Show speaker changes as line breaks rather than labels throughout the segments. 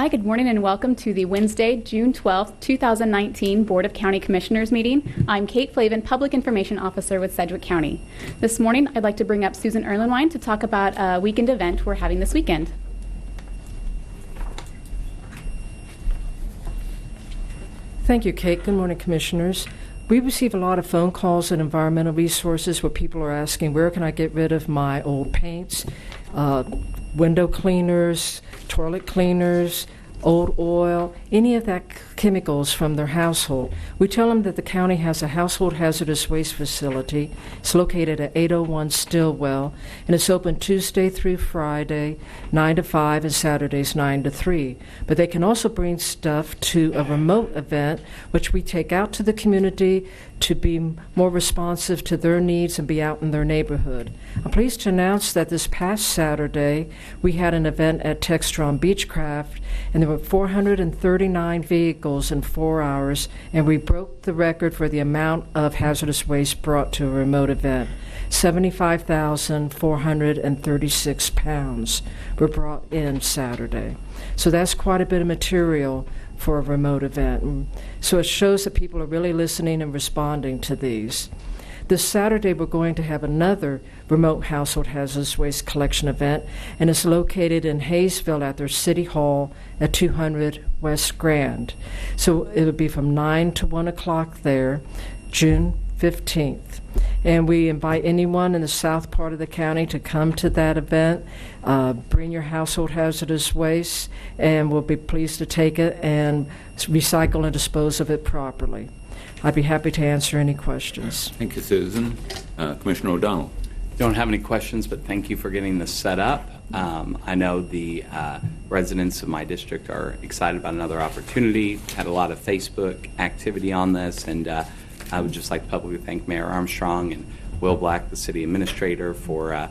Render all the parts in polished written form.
Hi, good morning and welcome to the Wednesday, June 12th, 2019 Board of County Commissioners meeting. I'm Kate Flavin, Public Information Officer with Sedgwick County. This morning, I'd like to bring up Susan Erlenwine to talk about a weekend event we're having this weekend.
Thank you, Kate. Good morning, Commissioners. We receive a lot of phone calls at Environmental Resources where people are asking, where can I get rid of my old paints, window cleaners, toilet cleaners, old oil, any of that chemicals from their household. We tell them that the county has a household hazardous waste facility. It's located at 801 Stillwell, and it's open Tuesday through Friday, 9 to 5, and Saturdays, 9 to 3. But they can also bring stuff to a remote event, which we take out to the community to be more responsive to their needs and be out in their neighborhood. I'm pleased to announce that this past Saturday, we had an event at Textron Beechcraft, and there were 439 vehicles in 4 hours, and we broke the record for the amount of hazardous waste brought to a remote event. 75,436 pounds were brought in Saturday. So that's quite a bit of material for a remote event. So it shows that people are really listening and responding to these. This Saturday, we're going to have another remote household hazardous waste collection event, and it's located in Hayesville at their City Hall at 200 West Grand. So it'll be from 9 to 1 o'clock there, June 15th. And we invite anyone in the south part of the county to come to that event. Bring your household hazardous waste, and we'll be pleased to take it and recycle and dispose of it properly. I'd be happy to answer any questions.
Thank you, Susan. Commissioner O'Donnell.
Don't have any questions, but thank you for getting this set up. I know the residents of my district are excited about another opportunity. Had a lot of Facebook activity on this, and I would just like to publicly thank Mayor Armstrong and Will Black, the city administrator, for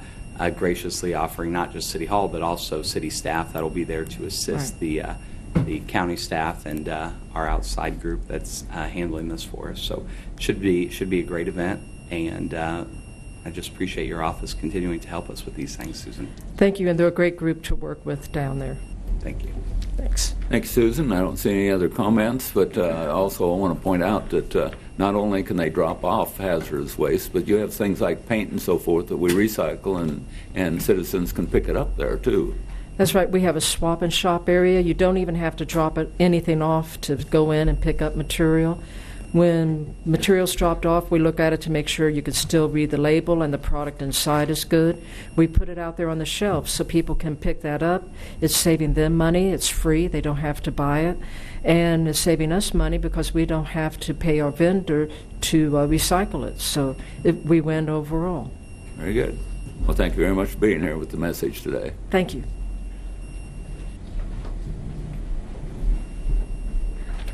graciously offering not just City Hall, but also city staff that will be there to assist the county staff and our outside group that's handling this for us. So should be a great event, and I just appreciate your office continuing to help us with these things, Susan.
Thank you, and they're a great group to work with down there.
Thank you.
Thanks.
Thank you, Susan. I don't see any other comments, but also I want to point out that not only can they drop off hazardous waste, but you have things like paint and so forth that we recycle, and citizens can pick it up there, too.
That's right. We have a swap and shop area. You don't even have to drop anything off to go in and pick up material. When material's dropped off, we look at it to make sure you can still read the label and the product inside is good. We put it out there on the shelf so people can pick that up. It's saving them money. It's free. They don't have to buy it. And it's saving us money because we don't have to pay our vendor to recycle it. So we win overall.
Very good. Well, thank you very much for being here with the message today.
Thank you.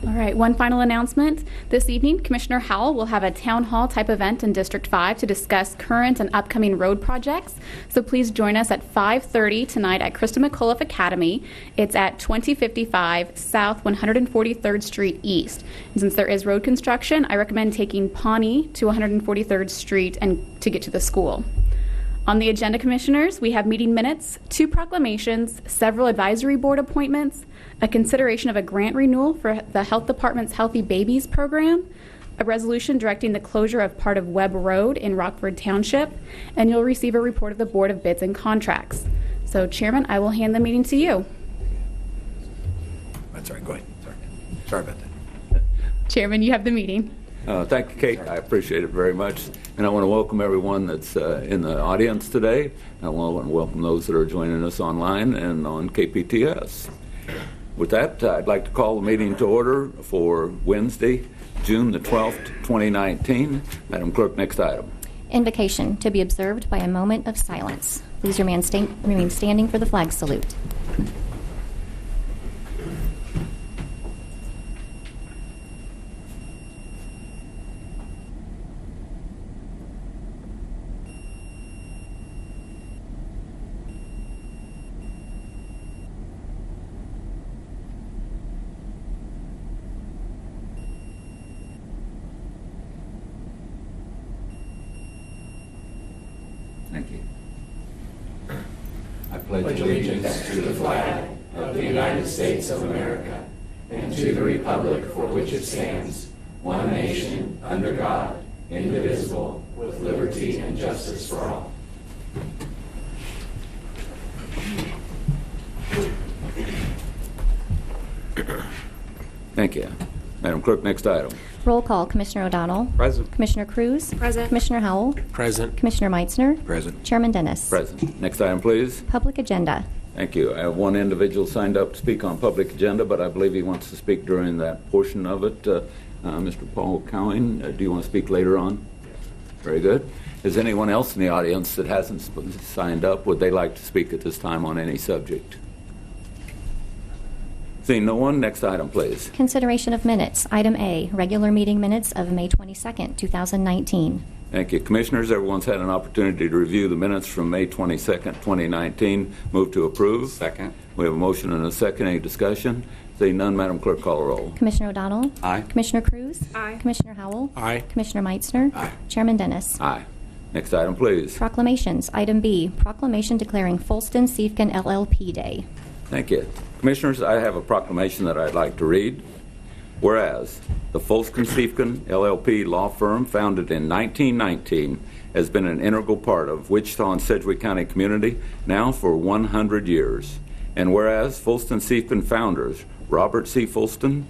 All right, one final announcement. This evening, Commissioner Howell will have a town hall type event in District 5 to discuss current and upcoming road projects. So please join us at 5:30 tonight at Krista McAuliffe Academy. It's at 2055 South 143rd Street East. And since there is road construction, I recommend taking Pawnee to 143rd Street and to get to the school. On the agenda, Commissioners, we have meeting minutes, 2 proclamations, several advisory board appointments, a consideration of a grant renewal for the Health Department's Healthy Babies program, a resolution directing the closure of part of Webb Road in Rockford Township, and you'll receive a report of the Board of Bids and Contracts. So, Chairman, I will hand the meeting to you.
That's all right. Go ahead. Sorry about that.
Chairman, you have the meeting.
Thank you, Kate. I appreciate it very much. And I want to welcome everyone that's in the audience today. I want to welcome those that are joining us online and on KPTS. With that, I'd like to call the meeting to order for Wednesday, June the 12th, 2019. Madam Clerk, next item.
Invocation to be observed by a moment of silence. Please remain standing for the flag salute.
Thank you. I pledge allegiance to the flag
of the United States of America and to the republic for which it stands, one nation, under God, indivisible, with liberty and justice for all.
Thank you. Madam Clerk, next item.
Roll call. Commissioner O'Donnell.
Present.
Commissioner Cruz.
Present.
Commissioner Howell.
Present.
Commissioner Meitzner.
Present.
Chairman Dennis.
Present. Next item, please.
Public agenda.
Thank you. I have one individual signed up to speak on public agenda, but I believe he wants to speak during that portion of it. Mr. Paul Cowing, do you want to speak later on? Very good. Is anyone else in the audience that hasn't signed up? Would they like to speak at this time on any subject? Seeing no one, next item, please.
Consideration of minutes. Item A, regular meeting minutes of May 22nd, 2019.
Thank you. Commissioners, everyone's had an opportunity to review the minutes from May 22nd, 2019. Move to approve.
Second.
We have a motion and a second. Any discussion? Seeing none, Madam Clerk, call a roll.
Commissioner O'Donnell.
Aye.
Commissioner Cruz.
Aye.
Commissioner Howell.
Aye.
Commissioner Meitzner.
Aye.
Chairman Dennis.
Aye. Next item, please.
Proclamations. Item B, proclamation declaring FOULSTON SIEFKIN LLP Day.
Thank you. Commissioners, I have a proclamation that I'd like to read. Whereas the FOULSTON SIEFKIN LLP law firm, founded in 1919, has been an integral part of Wichita and Sedgwick County community now for 100 years. And whereas FOULSTON SIEFKIN founders, Robert C. Foulston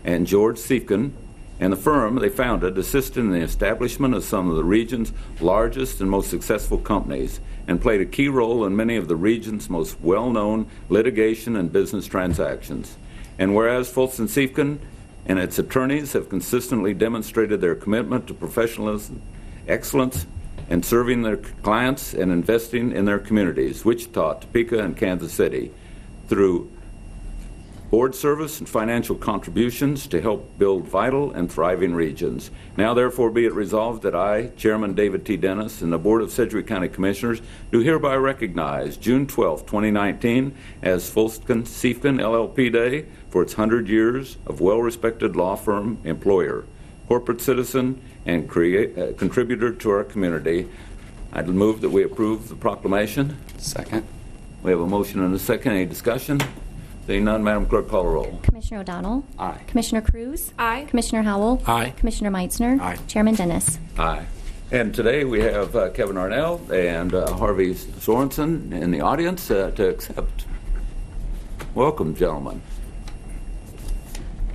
and George Siefkin, and the firm they founded assisted in the establishment of some of the region's largest and most successful companies and played a key role in many of the region's most well-known litigation and business transactions. And whereas Foulston Siefkin and its attorneys have consistently demonstrated their commitment to professionalism, excellence, and serving their clients and investing in their communities, Wichita, Topeka, and Kansas City, through board service and financial contributions to help build vital and thriving regions. Now, therefore, be it resolved that I, Chairman David T. Dennis, and the Board of Sedgwick County Commissioners do hereby recognize June 12, 2019 as FOULSTON SIEFKIN LLP Day for its 100 years of well-respected law firm, employer, corporate citizen, and contributor to our community. I'd move that we approve the proclamation.
Second.
We have a motion and a second. Any discussion? Seeing none, Madam Clerk, call a roll.
Commissioner O'Donnell.
Aye.
Commissioner Cruz.
Aye.
Commissioner Howell.
Aye.
Commissioner Meitzner.
Aye.
Chairman Dennis.
Aye. And today we have Kevin Arnell and Harvey Sorensen in the audience to accept. Welcome, gentlemen.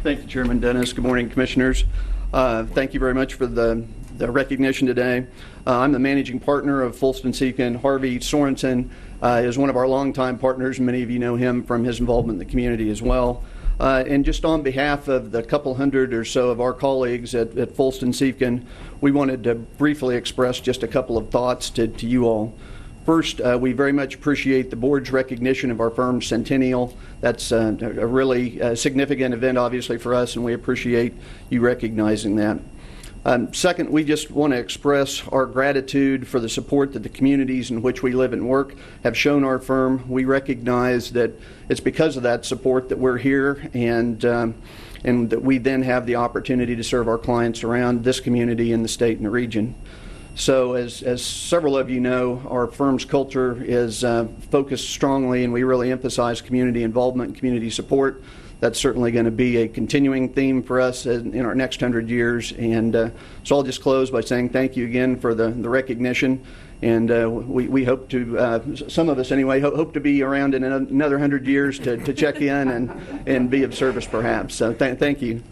Thank you, Chairman Dennis. Good morning, Commissioners. Thank you very much for the recognition today. I'm the managing partner of FOULSTON SIEFKIN. Harvey Sorensen is one of our longtime partners. Many of you know him from his involvement in the community as well. And just on behalf of the couple hundred or so of our colleagues at FOULSTON SIEFKIN, we wanted to briefly express just a couple of thoughts to you all. First, we very much appreciate the board's recognition of our firm's centennial. That's a really significant event, obviously, for us, and we appreciate you recognizing that. Second, we just want to express our gratitude for the support that the communities in which we live and work have shown our firm. We recognize that it's because of that support that we're here, and that we then have the opportunity to serve our clients around this community and the state and the region. So as several of you know, our firm's culture is focused strongly, and we really emphasize community involvement and community support. That's certainly going to be a continuing theme for us in our next 100 years. And so I'll just close by saying thank you again for the recognition. And we hope to, some of us anyway, hope to be around in another 100 years to check in and be of service perhaps. So thank you.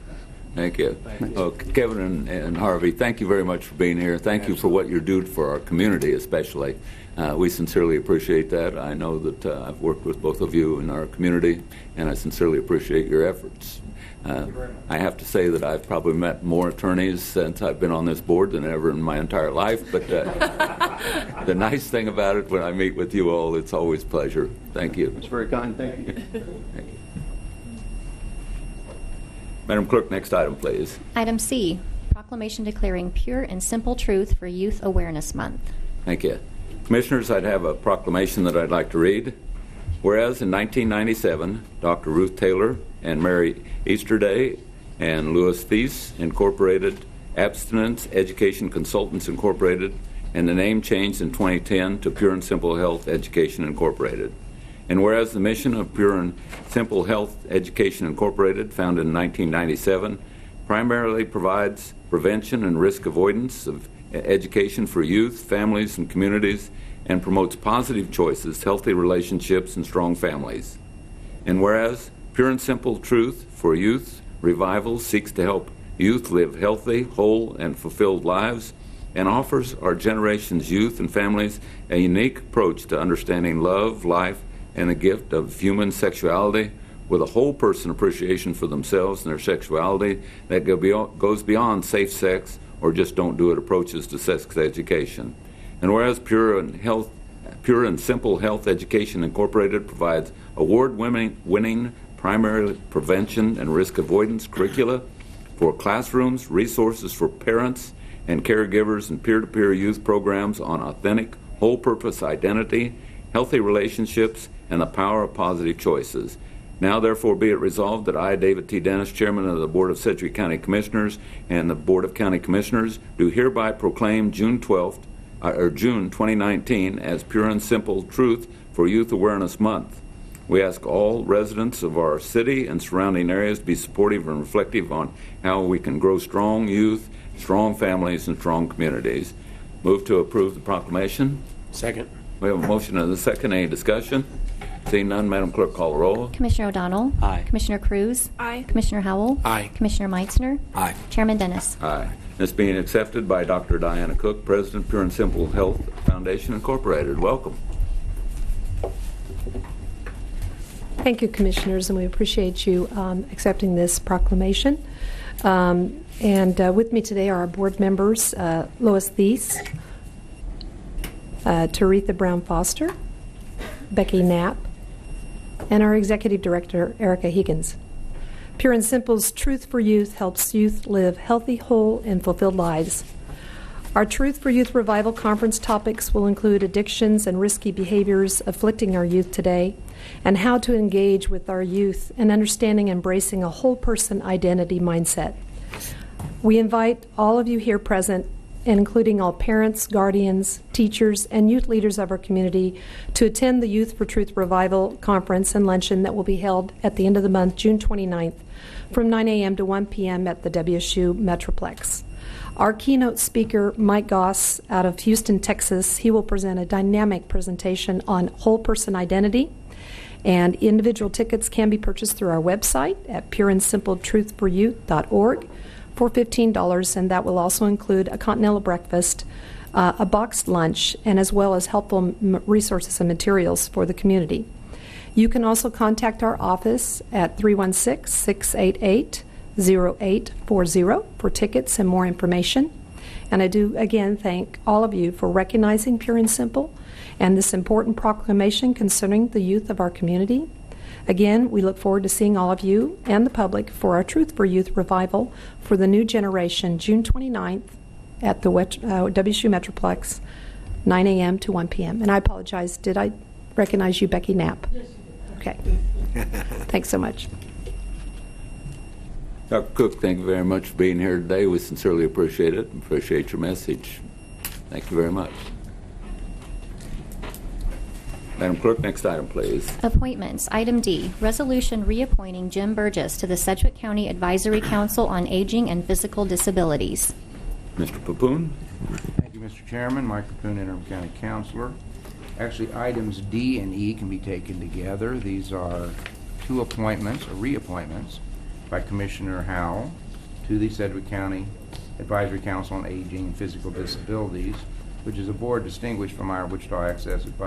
Thank you. Oh, Kevin and Harvey, thank you very much for being here. Thank you for what you're doing for our community especially. We sincerely appreciate that. I know that I've worked with both of you in our community, and I sincerely appreciate your efforts. I have to say that I've probably met more attorneys since I've been on this board than ever in my entire life, but the nice thing about it, when I meet with you all, it's always a pleasure. Thank you.
It's very kind. Thank you.
Thank you. Madam Clerk, next item, please.
Item C, proclamation declaring Pure and Simple Truth for Youth Awareness Month.
Thank you. Commissioners, I'd have a proclamation that I'd like to read. Whereas in 1997, Dr. Ruth Taylor and Mary Easterday and Louis Thies Incorporated, Abstinence Education Consultants Incorporated, and the name changed in 2010 to Pure and Simple Health Education Incorporated. And whereas the mission of Pure and Simple Health Education Incorporated, founded in 1997, primarily provides prevention and risk avoidance of education for youth, families, and communities, and promotes positive choices, healthy relationships, and strong families. And whereas Pure and Simple Truth for Youth Revival seeks to help youth live healthy, whole, and fulfilled lives, and offers our generation's youth and families a unique approach to understanding love, life, and the gift of human sexuality, with a whole person appreciation for themselves and their sexuality that goes beyond safe sex or just don't do it approaches to sex education. And whereas Pure and Simple Health Education Incorporated provides award-winning primary prevention and risk avoidance curricula for classrooms, resources for parents and caregivers, and peer-to-peer youth programs on authentic, whole-purpose identity, healthy relationships, and the power of positive choices. Now, therefore, be it resolved that I, David T. Dennis, Chairman of the Board of Sedgwick County Commissioners and the Board of County Commissioners, do hereby proclaim June 2019 as Pure and Simple Truth for Youth Awareness Month. We ask all residents of our city and surrounding areas to be supportive and reflective on how we can grow strong youth, strong families, and strong communities. Move to approve the proclamation.
Second.
We have a motion and a second. Any discussion? Seeing none, Madam Clerk, call the roll.
Commissioner O'Donnell?
Aye.
Commissioner Cruz?
Aye.
Commissioner Howell?
Aye.
Commissioner Meitzner?
Aye.
Chairman Dennis?
Aye. This being accepted by Dr. Diana Cook, President, Pure and Simple Health Foundation Incorporated. Welcome.
Thank you, Commissioners, and we appreciate you accepting this proclamation. And with me today are our board members, Lois Thies, Taretha Brown Foster, Becky Knapp, and our Executive Director, Erica Higgins. Pure and Simple's Truth for Youth helps youth live healthy, whole, and fulfilled lives. Our Truth for Youth Revival Conference topics will include addictions and risky behaviors afflicting our youth today, and how to engage with our youth and understanding and embracing a whole person identity mindset. We invite all of you here present, including all parents, guardians, teachers, and youth leaders of our community, to attend the Youth for Truth Revival Conference and Luncheon that will be held at the end of the month, June 29th, from 9 a.m. to 1 p.m. at the WSU Metroplex. Our keynote speaker, Mike Goss, out of Houston, Texas, he will present a dynamic presentation on whole person identity, and individual tickets can be purchased through our website at pureandsimpletruthforyouth.org for $15, and that will also include a continental breakfast, a boxed lunch, and as well as helpful resources and materials for the community. You can also contact our office at 316-688-0840 for tickets and more information. And I do again thank all of you for recognizing Pure and Simple and this important proclamation concerning the youth of our community. Again, we look forward to seeing all of you and the public for our Truth for Youth Revival for the new generation, June 29th at the WSU Metroplex, 9 a.m. to 1 p.m. And I apologize, did I recognize you, Becky Knapp? Yes. Okay. Thanks so much.
Dr. Cook, thank you very much for being here today. We sincerely appreciate it and appreciate your message. Thank you very much. Madam Clerk, next item, please.
Appointments. Item D, resolution reappointing Jim Burgess to the Sedgwick County Advisory Council on Aging and Physical Disabilities.
Mr. Papoon.
Thank you, Mr. Chairman. Mike Papoon, Interim County Councilor. Actually, items D and E can be taken together. These are two appointments, or reappointments, by Commissioner Howell to the Sedgwick County Advisory Council on Aging and Physical Disabilities, which is a board distinguished from our Wichita Sedgwick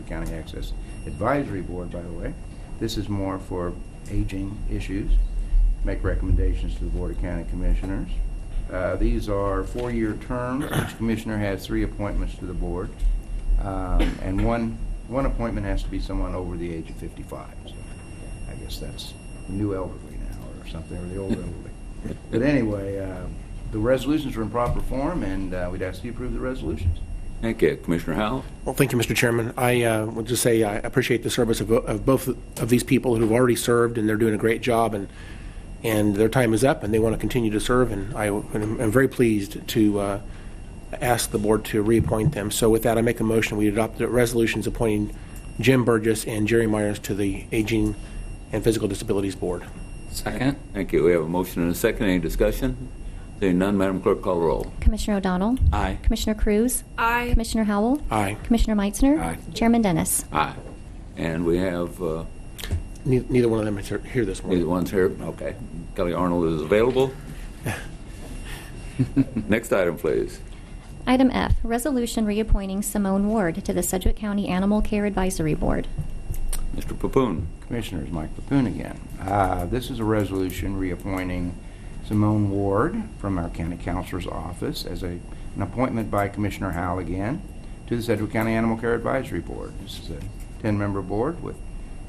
County Access Advisory Board, by the way. This is more for aging issues. Make recommendations to the Board of County Commissioners. These are 4-year terms. Each commissioner has 3 appointments to the board, and one appointment has to be someone over the age of 55. So I guess that's the new elderly now, or something, or the old elderly. But anyway, the resolutions are in proper form, and we'd ask you to approve the resolutions.
Thank you. Commissioner Howell.
Well, thank you, Mr. Chairman. I would just say I appreciate the service of both of these people who've already served, and they're doing a great job, and their time is up, and they want to continue to serve, and I'm very pleased to ask the board to reappoint them. So with that, I make a motion we adopt the resolutions appointing Jim Burgess and Jerry Myers to the Aging and Physical Disabilities Board.
Second.
Thank you. We have a motion and a second. Any discussion? Seeing none, Madam Clerk, call the roll.
Commissioner O'Donnell?
Aye.
Commissioner Cruz?
Aye.
Commissioner Howell?
Aye.
Commissioner Meitzner?
Aye.
Chairman Dennis?
Aye. And we have,
Neither one of them is here this morning.
neither one's here. Okay. Kelly Arnold is available. Next item, please.
Item F, resolution reappointing Simone Ward to the Sedgwick County Animal Care Advisory Board.
Mr. Papoon.
Commissioners, Mike Papoon again. This is a resolution reappointing Simone Ward from our county counselor's office as an appointment by Commissioner Howell again to the Sedgwick County Animal Care Advisory Board. This is a 10-member board with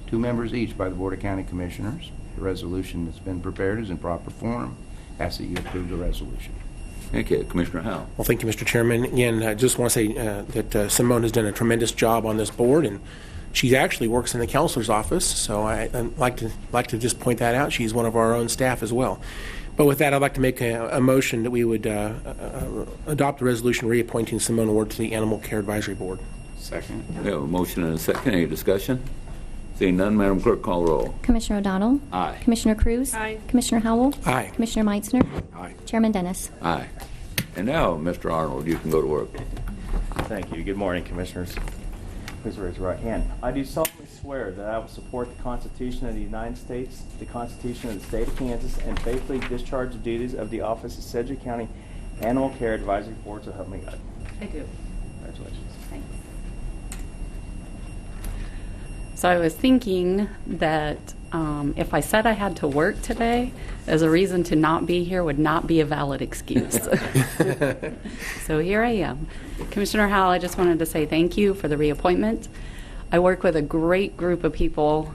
2 members each by the Board of County Commissioners. The resolution that's been prepared is in proper form. Ask that you approve the resolution.
Thank you. Commissioner Howell.
Well, thank you, Mr. Chairman. Again, I just want to say that Simone has done a tremendous job on this board, and she actually works in the counselor's office, so I'd like to just point that out. She's one of our own staff as well. But with that, I'd like to make a motion that we would adopt the resolution reappointing Simone Ward to the Animal Care Advisory Board.
Second.
We have a motion and a second. Any discussion? Seeing none, Madam Clerk, call the roll.
Commissioner O'Donnell?
Aye.
Commissioner Cruz?
Aye.
Commissioner Howell?
Aye.
Commissioner Meitzner?
Aye.
Chairman Dennis?
Aye. And now, Mr. Arnold, you can go to work.
Thank you. Good morning, Commissioners. Please raise your right hand. I do solemnly swear that I will support the Constitution of the United States, the Constitution of the State of Kansas, and faithfully discharge the duties of the office of Sedgwick County Animal Care Advisory Board, so help me God.
I do.
Congratulations.
Thanks. So I was thinking that if I said I had to work today, as a reason to not be here would not be a valid excuse. So here I am. Commissioner Howell, I just wanted to say thank you for the reappointment. I work with a great group of people,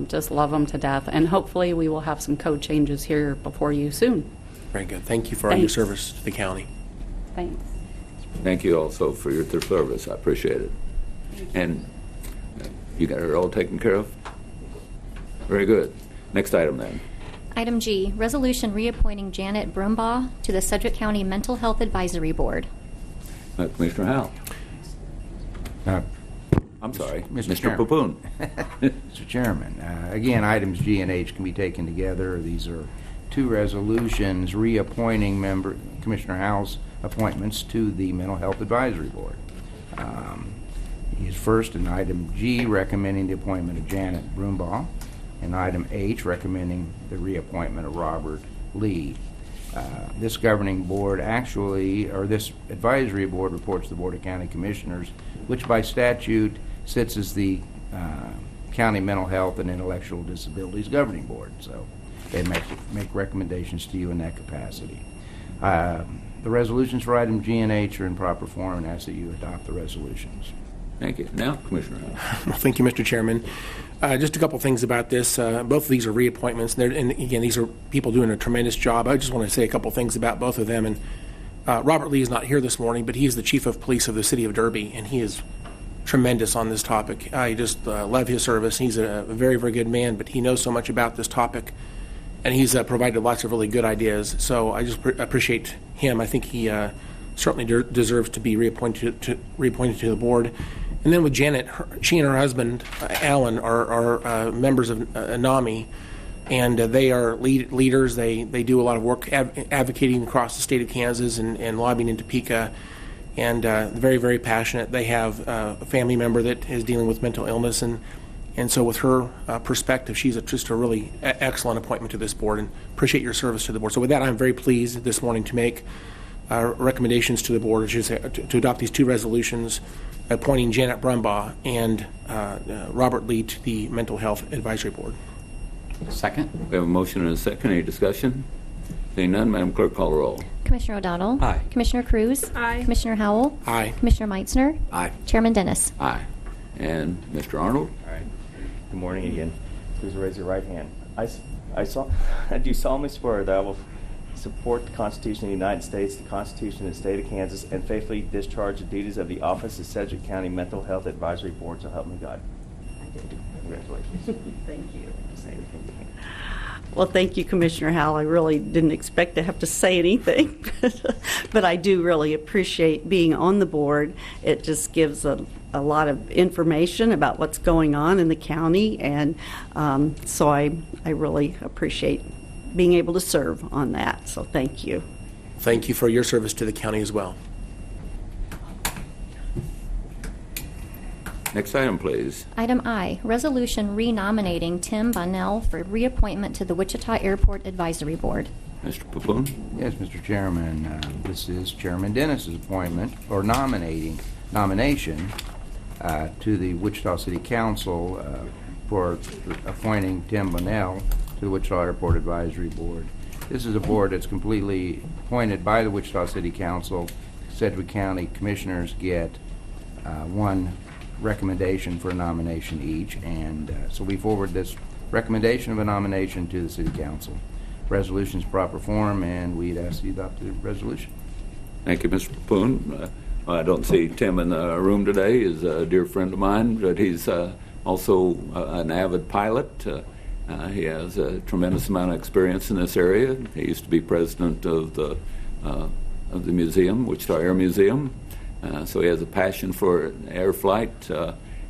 just love them to death, and hopefully we will have some code changes here before you soon.
Very good. Thank you for all your
Thanks.
service to the county.
Thanks.
Thank you also for your service. I appreciate it. And you got it all taken care of? Very good. Next item then.
Item G, resolution reappointing Janet Brumbaugh to the Sedgwick County Mental Health Advisory Board.
Commissioner Howell.
Uh,
I'm sorry.
Mr.
Mr. Papoon.
Mr. Chairman, again, items G and H can be taken together. These are 2 resolutions reappointing Commissioner Howell's appointments to the Mental Health Advisory Board. He is first in item G, recommending the appointment of Janet Brumbaugh, and item H, recommending the reappointment of Robert Lee. This governing board this advisory board reports to the Board of County Commissioners, which by statute sits as the County Mental Health and Intellectual Disabilities Governing Board. So they make recommendations to you in that capacity. The resolutions for item G and H are in proper form, and ask that you adopt the resolutions.
Thank you. Now, Commissioner Howell.
Well, thank you, Mr. Chairman. Just a couple things about this. Both of these are reappointments, and again, these are people doing a tremendous job. I just want to say a couple things about both of them. And Robert Lee is not here this morning, but he is the Chief of Police of the City of Derby, and he is tremendous on this topic. I just love his service. He's a very, very good man, but he knows so much about this topic, and he's provided lots of really good ideas. So I just appreciate him. I think he certainly deserves to be reappointed to the board. And then with Janet, she and her husband, Alan, are members of NAMI, and they are leaders. They do a lot of work advocating across the state of Kansas and lobbying in Topeka, and very, very passionate. They have a family member that is dealing with mental illness, and so with her perspective, she's just a really excellent appointment to this board, and appreciate your service to the board. So with that, I'm very pleased this morning to make recommendations to the board, which is to adopt these 2 resolutions appointing Janet Brumbaugh and Robert Lee to the Mental Health Advisory Board.
Second.
We have a motion and a second. Any discussion? Seeing none, Madam Clerk, call the roll.
Commissioner O'Donnell?
Aye.
Commissioner Cruz?
Aye.
Commissioner Howell?
Aye.
Commissioner Meitzner?
Aye.
Chairman Dennis?
Aye. And Mr. Arnold?
All right. Good morning again. Please raise your right hand. I do solemnly swear that I will support the Constitution of the United States, the Constitution of the State of Kansas, and faithfully discharge the duties of the office of Sedgwick County Mental Health Advisory Board, so help me God. I do. Congratulations.
Thank you.
Say anything you can.
Well, thank you, Commissioner Howell. I really didn't expect to have to say anything, but I do really appreciate being on the board. It just gives a lot of information about what's going on in the county, and so I really appreciate being able to serve on that. So thank you.
Thank you for your service to the county as well.
Next item, please.
Item I, resolution renominating Tim Bonnell for reappointment to the Wichita Airport Advisory Board.
Mr. Papoon?
Yes, Mr. Chairman, this is Chairman Dennis's appointment or nomination to the Wichita City Council for appointing Tim Bonnell to the Wichita Airport Advisory Board. This is a board that's completely appointed by the Wichita City Council. Sedgwick County Commissioners get one recommendation for a nomination each, and so we forward this recommendation of a nomination to the City Council. Resolution's proper form, and we'd ask you to adopt the resolution.
Thank you, Mr. Papoon. I don't see Tim in the room today. He's a dear friend of mine, but he's also an avid pilot. He has a tremendous amount of experience in this area. He used to be president of the museum, Wichita Air Museum. So he has a passion for air flight,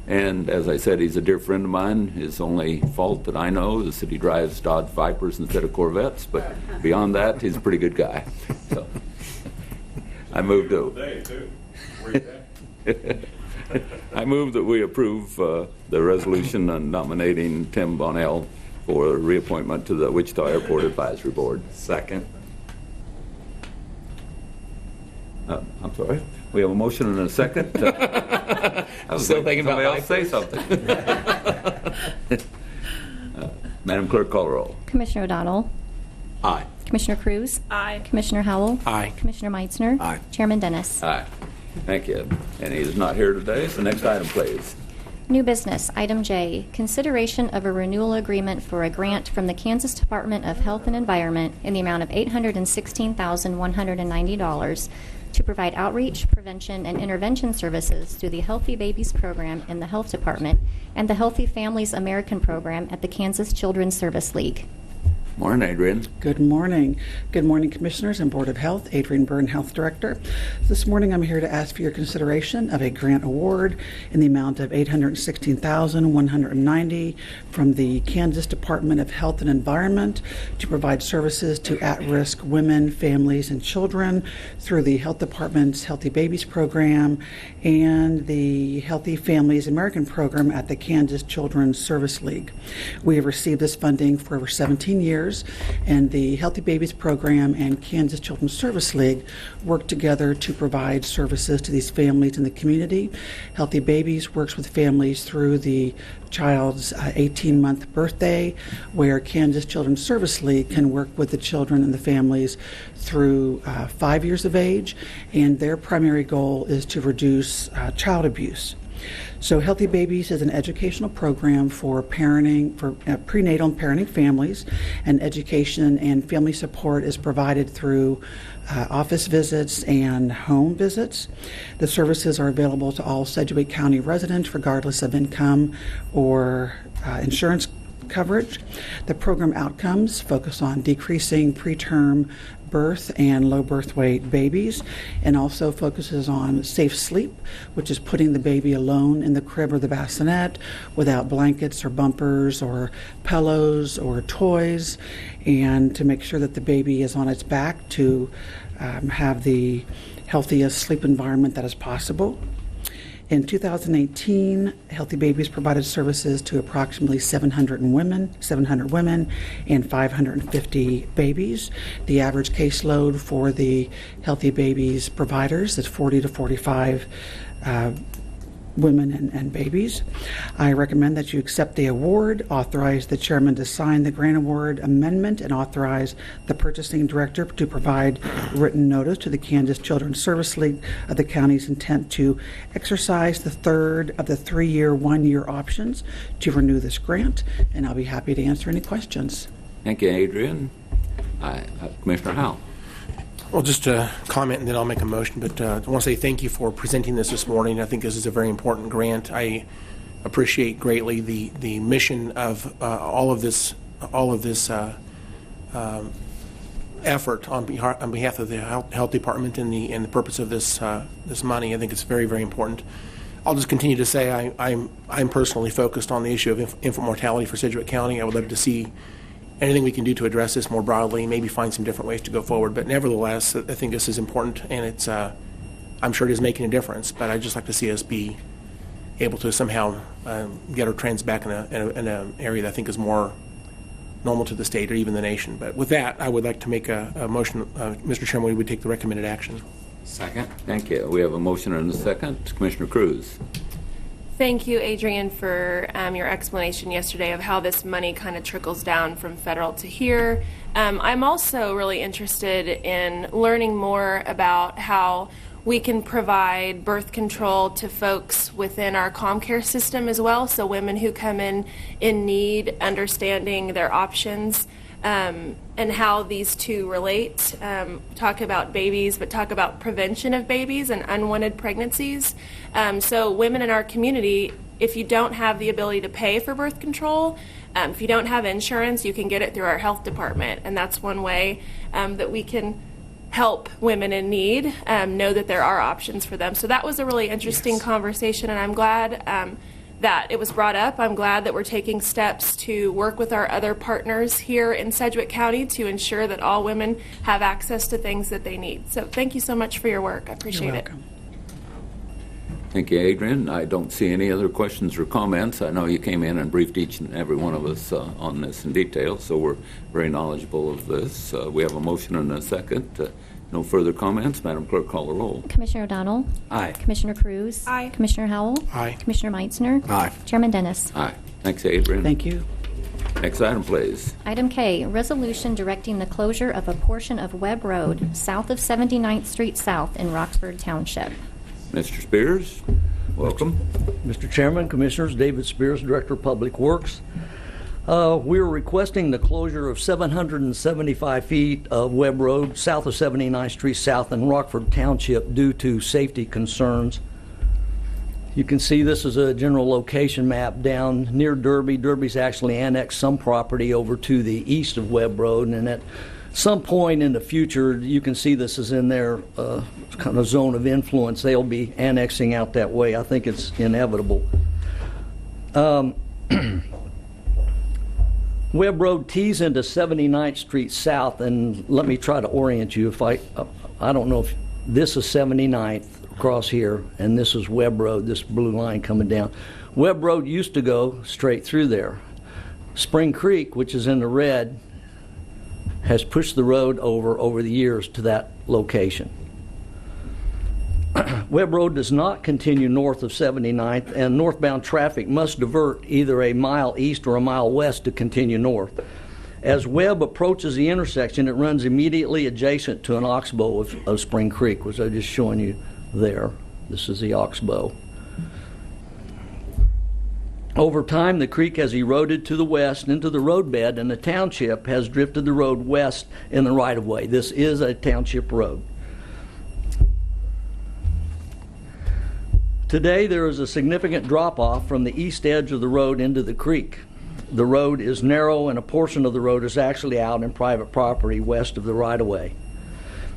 and as I said, he's a dear friend of mine. His only fault that I know is that he drives Dodge Vipers instead of Corvettes, but beyond that, he's a pretty good guy. So I move that we approve the resolution on nominating Tim Bonnell for reappointment to the Wichita Airport Advisory Board.
Second.
I'm sorry. We have a motion and a second. I was
Still thinking about
somebody else say something. Madam Clerk, call the roll.
Commissioner O'Donnell.
Aye.
Commissioner Cruz.
Aye.
Commissioner Howell.
Aye.
Commissioner Meitzner.
Aye.
Chairman Dennis.
Aye. Thank you. And he is not here today, so next item, please.
New business, item J, consideration of a renewal agreement for a grant from the Kansas Department of Health and Environment in the amount of $816,190 to provide outreach, prevention, and intervention services through the Healthy Babies Program in the Health Department and the Healthy Families American Program at the Kansas Children's Service League.
Morning, Adrian.
Good morning. Good morning, Commissioners and Board of Health. Adrian Byrne, Health Director. This morning I'm here to ask for your consideration of a grant award in the amount of $816,190 from the Kansas Department of Health and Environment to provide services to at-risk women, families, and children through the Health Department's Healthy Babies Program and the Healthy Families American Program at the Kansas Children's Service League. We have received this funding for over 17 years, and the Healthy Babies Program and Kansas Children's Service League work together to provide services to these families in the community. Healthy Babies works with families through the child's 18-month birthday, where Kansas Children's Service League can work with the children and the families through 5 years of age, and their primary goal is to reduce child abuse. So Healthy Babies is an educational program for parenting, for prenatal and parenting families, and education and family support is provided through office visits and home visits. The services are available to all Sedgwick County residents regardless of income or insurance coverage. The program outcomes focus on decreasing preterm birth and low birth weight babies, and also focuses on safe sleep, which is putting the baby alone in the crib or the bassinet without blankets or bumpers or pillows or toys, and to make sure that the baby is on its back to have the healthiest sleep environment that is possible. In 2018, Healthy Babies provided services to approximately 700 women and 550 babies. The average caseload for the Healthy Babies providers is 40 to 45 women and babies. I recommend that you accept the award, authorize the chairman to sign the grant award amendment, and authorize the purchasing director to provide written notice to the Kansas Children's Service League of the county's intent to exercise the third of the 3-year, 1-year options to renew this grant, and I'll be happy to answer any questions.
Thank you, Adrian. Commissioner Howell.
Well, just a comment and then I'll make a motion, but I want to say thank you for presenting this morning. I think this is a very important grant. I appreciate greatly the mission of all of this effort on behalf of the health department and the purpose of this money. I think it's very, very important. I'll just continue to say I'm personally focused on the issue of infant mortality for Sedgwick County. I would love to see anything we can do to address this more broadly, maybe find some different ways to go forward. But nevertheless, I think this is important, and it's I'm sure it is making a difference. But I'd just like to see us be able to somehow get our trends back in an area that I think is more normal to the state or even the nation. But with that, I would like to make a motion, Mr. Chairman, we would take the recommended action.
Second. Thank you. We have a motion and a second. Commissioner Cruz.
Thank you, Adrian, for your explanation yesterday of how this money kind of trickles down from federal to here. I'm also really interested in learning more about how we can provide birth control to folks within our ComCare system as well, so women who come in need, understanding their options, and how these two relate. Talk about babies, but talk about prevention of babies and unwanted pregnancies. So women in our community, if you don't have the ability to pay for birth control, if you don't have insurance, you can get it through our health department, and that's one way that we can help women in need know that there are options for them. So that was a really interesting conversation, and I'm glad that it was brought up. I'm glad that we're taking steps to work with our other partners here in Sedgwick County to ensure that all women have access to things that they need. So thank you so much for your work. I appreciate it.
Thank you, Adrian. I don't see any other questions or comments. I know you came in and briefed each and every one of us on this in detail, so we're very knowledgeable of this. We have a motion and a second. No further comments. Madam Clerk, call the roll.
Commissioner O'Donnell?
Aye.
Commissioner Cruz?
Aye.
Commissioner Howell?
Aye.
Commissioner Meitzner?
Aye.
Chairman Dennis?
Aye. Thanks, Adrian.
Thank you.
Next item, please.
Item K, resolution directing the closure of a portion of Webb Road south of 79th Street South in Rockford Township.
Mr. Spears, welcome.
Mr. Chairman, Commissioners, David Spears, Director of Public Works. We are requesting the closure of 775 feet of Webb Road south of 79th Street South in Rockford Township due to safety concerns. You can see this is a general location map down near Derby. Derby's actually annexed some property over to the east of Webb Road, and at some point in the future, you can see this is in their kind of zone of influence. They'll be annexing out that way. I think it's inevitable. Webb Road tees into 79th Street South, and let me try to orient you. If I don't know if this is 79th across here, and this is Webb Road, this blue line coming down. Webb Road used to go straight through there. Spring Creek, which is in the red, has pushed the road over the years to that location. Webb Road does not continue north of 79th, and northbound traffic must divert either a mile east or a mile west to continue north. As Webb approaches the intersection, it runs immediately adjacent to an oxbow of Spring Creek, which I'm just showing you there. This is the oxbow. Over time, the creek has eroded to the west into the roadbed, and the township has drifted the road west in the right-of-way. This is a township road. Today, there is a significant drop-off from the east edge of the road into the creek. The road is narrow, and a portion of the road is actually out in private property west of the right-of-way.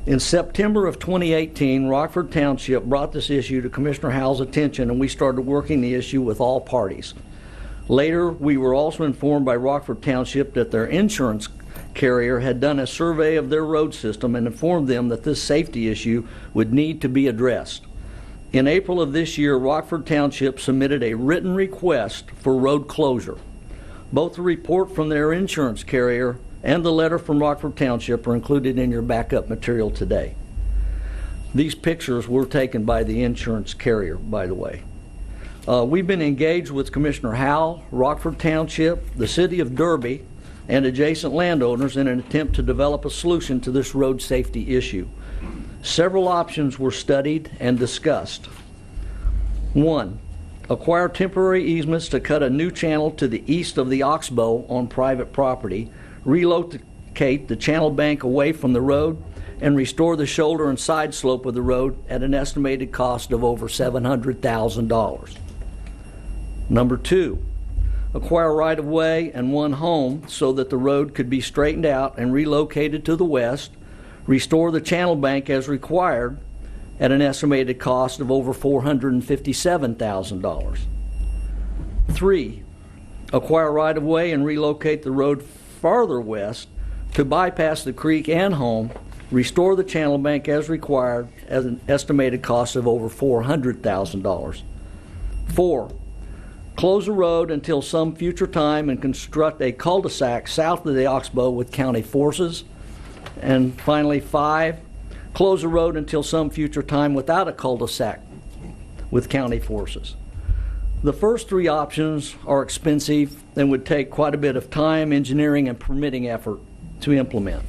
In September of 2018, Rockford Township brought this issue to Commissioner Howell's attention, and we started working the issue with all parties. Later, we were also informed by Rockford Township that their insurance carrier had done a survey of their road system and informed them that this safety issue would need to be addressed. In April of this year, Rockford Township submitted a written request for road closure. Both the report from their insurance carrier and the letter from Rockford Township are included in your backup material today. These pictures were taken by the insurance carrier, by the way. We've been engaged with Commissioner Howell, Rockford Township, the City of Derby, and adjacent landowners in an attempt to develop a solution to this road safety issue. Several options were studied and discussed. 1. Acquire temporary easements to cut a new channel to the east of the oxbow on private property, relocate the channel bank away from the road, and restore the shoulder and side slope of the road at an estimated cost of over $700,000. Number 2, acquire right-of-way and one home so that the road could be straightened out and relocated to the west, restore the channel bank as required at an estimated cost of over $457,000. 3, acquire right-of-way and relocate the road farther west to bypass the creek and home, restore the channel bank as required at an estimated cost of over $400,000. 4, close the road until some future time and construct a cul-de-sac south of the Oxbow with county forces. And finally, 5, close the road until some future time without a cul-de-sac with county forces. The first 3 options are expensive and would take quite a bit of time, engineering, and permitting effort to implement.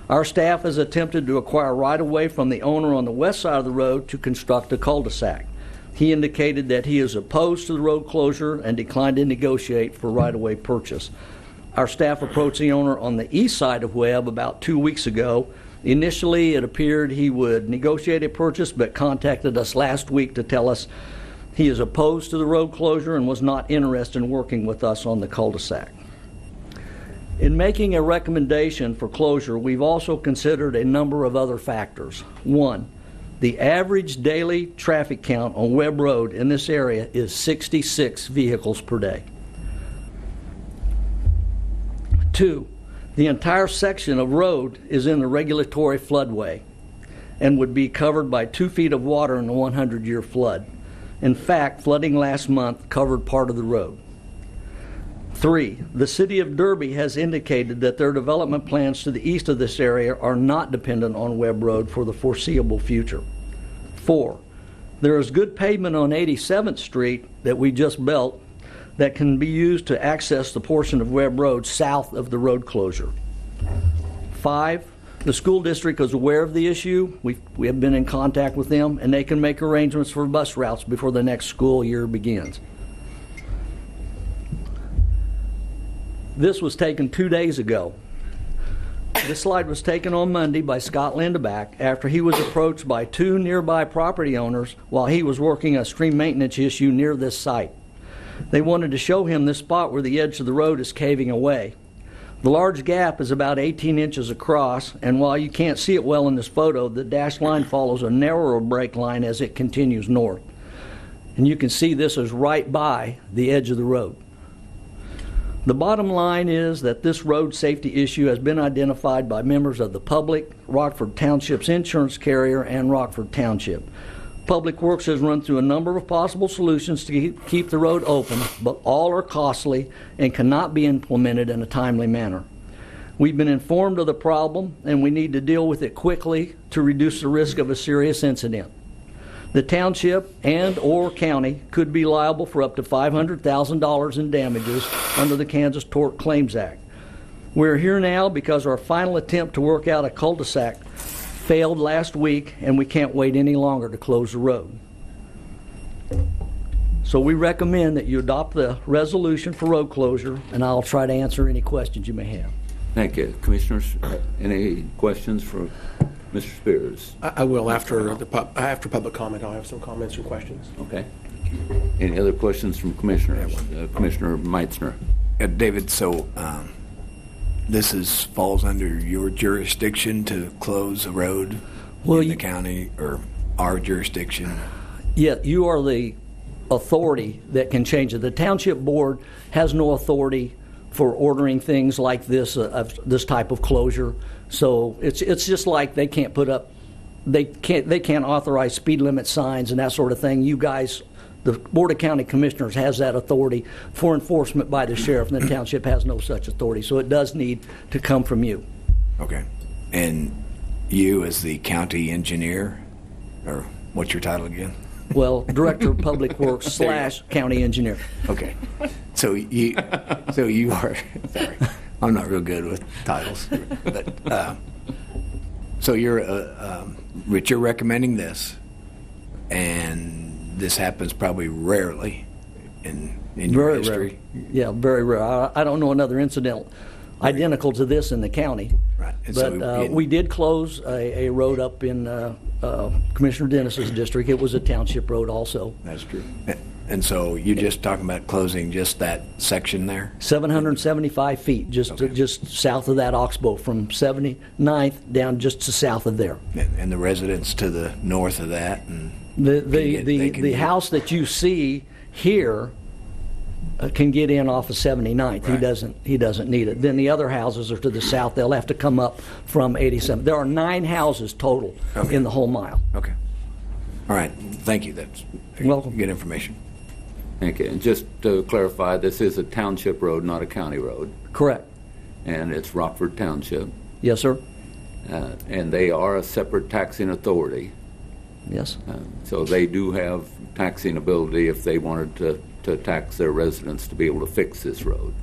Our staff has attempted to acquire right-of-way from the owner on the west side of the road to construct a cul-de-sac. He indicated that he is opposed to the road closure and declined to negotiate for right-of-way purchase. Our staff approached the owner on the east side of Webb about 2 weeks ago. Initially, it appeared he would negotiate a purchase, but contacted us last week to tell us he is opposed to the road closure and was not interested in working with us on the cul-de-sac. In making a recommendation for closure, we've also considered a number of other factors. 1, the average daily traffic count on Webb Road in this area is 66 vehicles per day. 2, the entire section of road is in the regulatory floodway and would be covered by 2 feet of water in a 100-year flood. In fact, flooding last month covered part of the road. 3, the city of Derby has indicated that their development plans to the east of this area are not dependent on Webb Road for the foreseeable future. 4, there is good pavement on 87th Street that we just built that can be used to access the portion of Webb Road south of the road closure. 5, the school district is aware of the issue. We have been in contact with them, and they can make arrangements for bus routes before the next school year begins. This was taken 2 days ago. This slide was taken on Monday by Scott Lindeback after he was approached by 2 nearby property owners while he was working a stream maintenance issue near this site. They wanted to show him this spot where the edge of the road is caving away. The large gap is about 18 inches across, and while you can't see it well in this photo, the dashed line follows a narrower break line as it continues north. And you can see this is right by the edge of the road. The bottom line is that this road safety issue has been identified by members of the public, Rockford Township's insurance carrier, and Rockford Township. Public Works has run through a number of possible solutions to keep the road open, but all are costly and cannot be implemented in a timely manner. We've been informed of the problem, and we need to deal with it quickly to reduce the risk of a serious incident. The township and/or county could be liable for up to $500,000 in damages under the Kansas Tort Claims Act. We're here now because our final attempt to work out a cul-de-sac failed last week, and we can't wait any longer to close the road. So we recommend that you adopt the resolution for road closure, and I'll try to answer any questions you may have.
Thank you. Commissioners, any questions for Mr. Spears?
I will after public comment. I'll have some comments or questions.
Okay. Any other questions from commissioners? Commissioner Meitzner.
David, so this falls under your jurisdiction to close a road in the county, or our jurisdiction?
Yeah, you are the authority that can change it. The township board has no authority for ordering things like this, this type of closure. So it's just like they can't put up, they can't authorize speed limit signs and that sort of thing. You guys, the Board of County Commissioners has that authority for enforcement by the sheriff, and the township has no such authority. So it does need to come from you.
Okay. And you as the county engineer, or what's your title again?
Well, Director of Public Works / County Engineer.
Okay. So you are, sorry, I'm not real good with titles, but so Rich, you're recommending this, and this happens probably rarely in your history.
Rare. Yeah, very rare. I don't know another incident identical to this in the county.
Right. And
but
so
we did close a road up in Commissioner Dennis's district. It was a township road also.
That's true. And so you're just talking about closing just that section there?
775 feet, just south of that oxbow, from 79th down just to south of there.
And the residents to the north of that? And
The house that you see here can get in off of 79th.
Right.
He doesn't need it. Then the other houses are to the south. They'll have to come up from 87. There are 9 houses total in the whole mile.
Okay. All right. Thank you. That's
welcome.
Good information.
Thank you. And just to clarify, this is a township road, not a county road.
Correct.
And it's Rockford Township.
Yes, sir.
And they are a separate taxing authority.
Yes.
So they do have taxing ability if they wanted to tax their residents to be able to fix this road.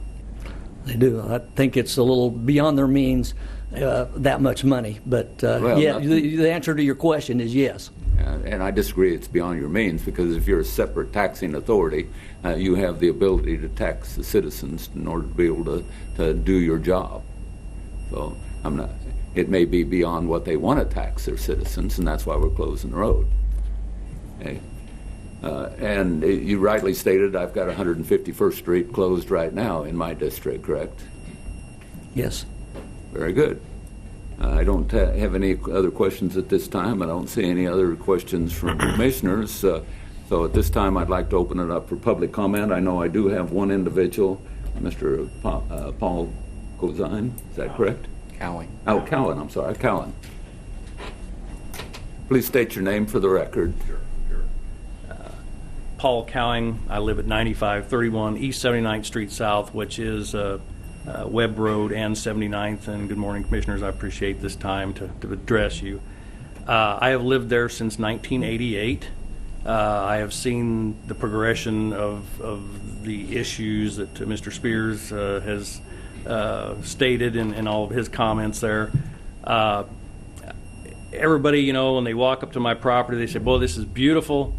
They do. I think it's a little beyond their means, that much money. But yeah, the answer to your question is yes.
And I disagree it's beyond your means, because if you're a separate taxing authority, you have the ability to tax the citizens in order to be able to do your job. So it may be beyond what they want to tax their citizens, and that's why we're closing the road. Okay. And you rightly stated I've got 151st Street closed right now in my district, correct?
Yes.
Very good. I don't have any other questions at this time. I don't see any other questions from commissioners. So at this time, I'd like to open it up for public comment. I know I do have one individual, Mr. Paul Cozine. Is that correct?
Cowan.
Oh, Cowan. I'm sorry, Cowan. Please state your name for the record.
Sure. Paul Cowing. I live at 9531 East 79th Street South, which is Webb Road and 79th. And good morning, Commissioners. I appreciate this time to address you. I have lived there since 1988. I have seen the progression of the issues that Mr. Spears has stated in all of his comments there. Everybody, you know, when they walk up to my property, they say, boy, this is beautiful.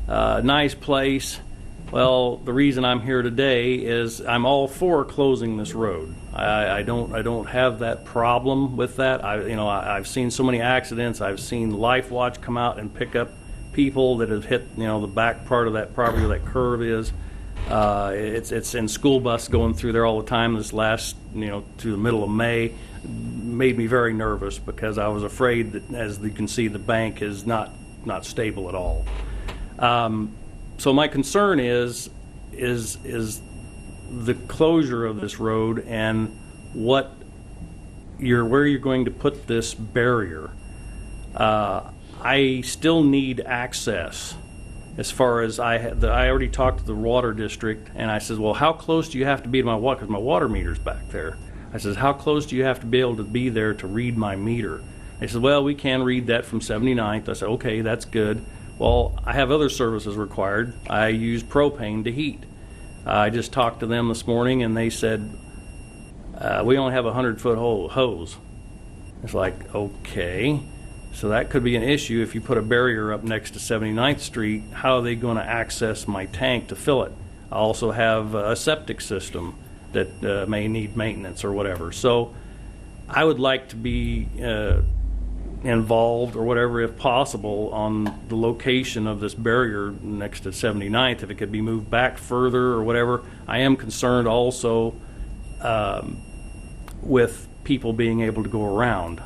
Nice place. Well, the reason I'm here today is I'm all for closing this road. I don't have that problem with that. I've seen so many accidents. I've seen Life Watch come out and pick up people that have hit the back part of that property where that curve is. It's in school bus going through there all the time. This last through the middle of May made me very nervous because I was afraid that, as you can see, the bank is not stable at all. So my concern is the closure of this road and where you're going to put this barrier. I still need access. As far as I already talked to the water district, and I said, well, how close do you have to be to my water? Because my water meter's back there. I said, how close do you have to be able to be there to read my meter? They said, well, we can read that from 79th. I said, okay, that's good. Well, I have other services required. I use propane to heat. I just talked to them this morning, and they said, we only have a 100-foot hose. It's like, okay. So that could be an issue if you put a barrier up next to 79th Street. How are they going to access my tank to fill it? I also have a septic system that may need maintenance or whatever. So I would like to be involved or whatever, if possible, on the location of this barrier next to 79th, if it could be moved back further or whatever. I am concerned also with people being able to go around,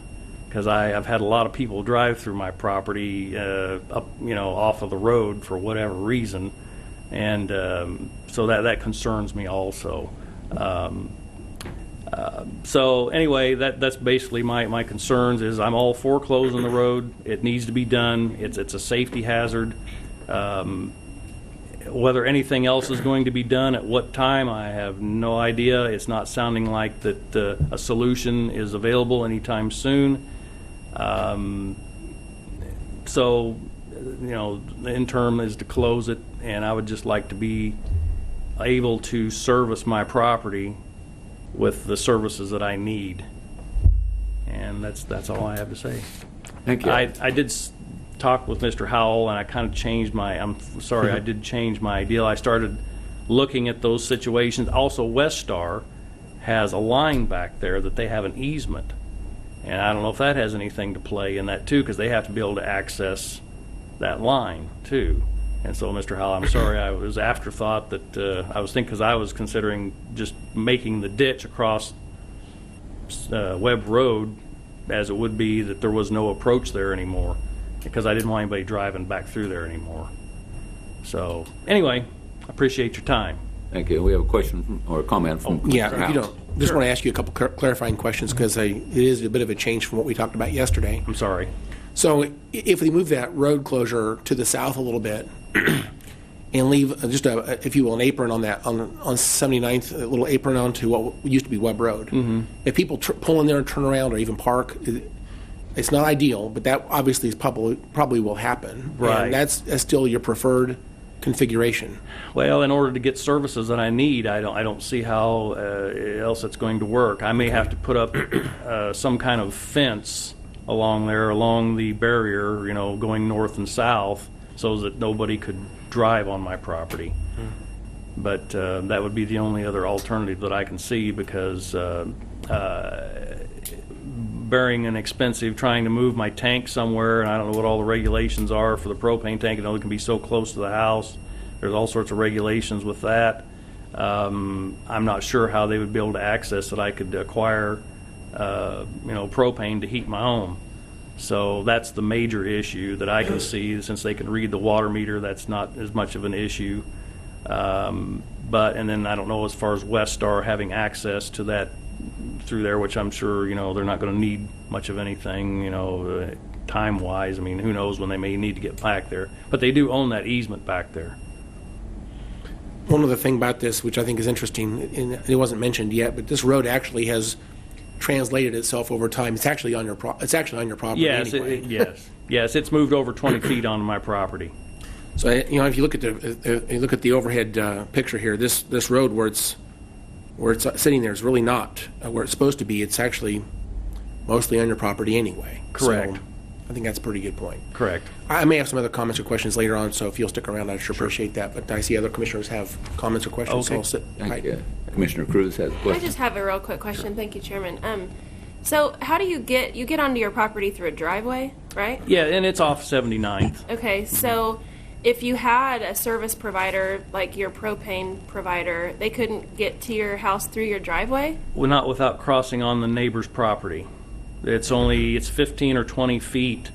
because I've had a lot of people drive through my property up, off of the road for whatever reason, and so that concerns me also. So anyway, that's basically my concerns. Is I'm all for closing the road. It needs to be done. It's a safety hazard. Whether anything else is going to be done at what time, I have no idea. It's not sounding like that a solution is available anytime soon. So, the interim is to close it, and I would just like to be able to service my property with the services that I need. And that's all I have to say.
Thank you.
I did talk with Mr. Howell, and I kind of changed I did change my deal. I started looking at those situations. Also, Westar has a line back there that they have an easement. And I don't know if that has anything to play in that too, because they have to be able to access that line too. And so, Mr. Howell, I'm sorry, I was afterthought that I was thinking, because I was considering just making the ditch across Webb Road as it would be that there was no approach there anymore, because I didn't want anybody driving back through there anymore. So anyway, I appreciate your time.
Thank you. We have a question or a comment from
Yeah,
Mr.
if you
House.
don't, just want to ask you a couple clarifying questions because it is a bit of a change from what we talked about yesterday.
I'm sorry.
So if we move that road closure to the south a little bit and leave just a, if you will, an apron on that on 79th, a little apron onto what used to be Webb Road.
Mm-hmm.
If people pull in there and turn around or even park, it's not ideal, but that obviously is probably will happen.
Right.
And that's still your preferred configuration.
Well, in order to get services that I need, I don't see how else it's going to work. I may have to put up some kind of fence along there, along the barrier, going north and south, so that nobody could drive on my property. But that would be the only other alternative that I can see, because bearing an expensive trying to move my tank somewhere, and I don't know what all the regulations are for the propane tank. It can be so close to the house. There's all sorts of regulations with that. I'm not sure how they would be able to access that I could acquire propane to heat my home. So that's the major issue that I can see. Since they can read the water meter, that's not as much of an issue. And then I don't know as far as Westar having access to that through there, which I'm sure they're not going to need much of anything time-wise. I mean, who knows when they may need to get back there, but they do own that easement back there.
One other thing about this, which I think is interesting, and it wasn't mentioned yet, but this road actually has translated itself over time. It's actually on your property.
Yes,
anyway.
yes, it's moved over 20 feet onto my property.
So if you look at the overhead picture here, this road where it's sitting there is really not where it's supposed to be. It's actually mostly on your property anyway.
Correct.
So I think that's a pretty good point.
Correct.
I may have some other comments or questions later on, so if you'll stick around, I'd sure appreciate that. But I see other commissioners have comments or questions, so I'll sit.
Thank you. Commissioner Cruz has a
I
question.
just have a real quick question. Thank you, Chairman. So how do you get onto your property through a driveway, right?
Yeah, and it's off 79th.
Okay, so if you had a service provider like your propane provider, they couldn't get to your house through your driveway?
Well, not without crossing on the neighbor's property. It's 15 or 20 feet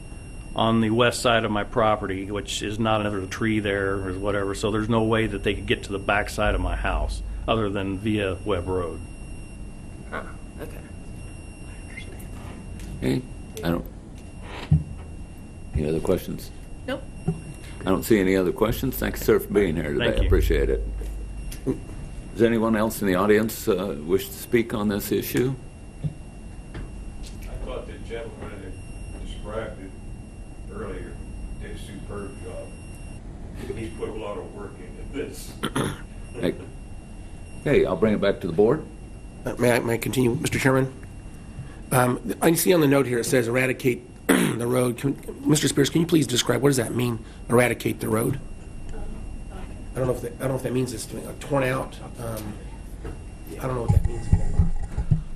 on the west side of my property, which is not another tree there or whatever, so there's no way that they could get to the back side of my house other than via Webb Road.
Huh, okay.
Okay. Any other questions?
Nope.
I don't see any other questions. Thanks, sir, for being here today.
Thank
I
you.
appreciate it. Does anyone else in the audience wish to speak on this issue?
I thought the gentleman that described it earlier did a superb job. He's put a lot of work into this.
Okay, I'll bring it back to the board.
May I continue, Mr. Chairman? I see on the note here it says eradicate the road. Mr. Spears, can you please describe what does that mean? Eradicate the road. I don't know if that means it's torn out. I don't know what that means.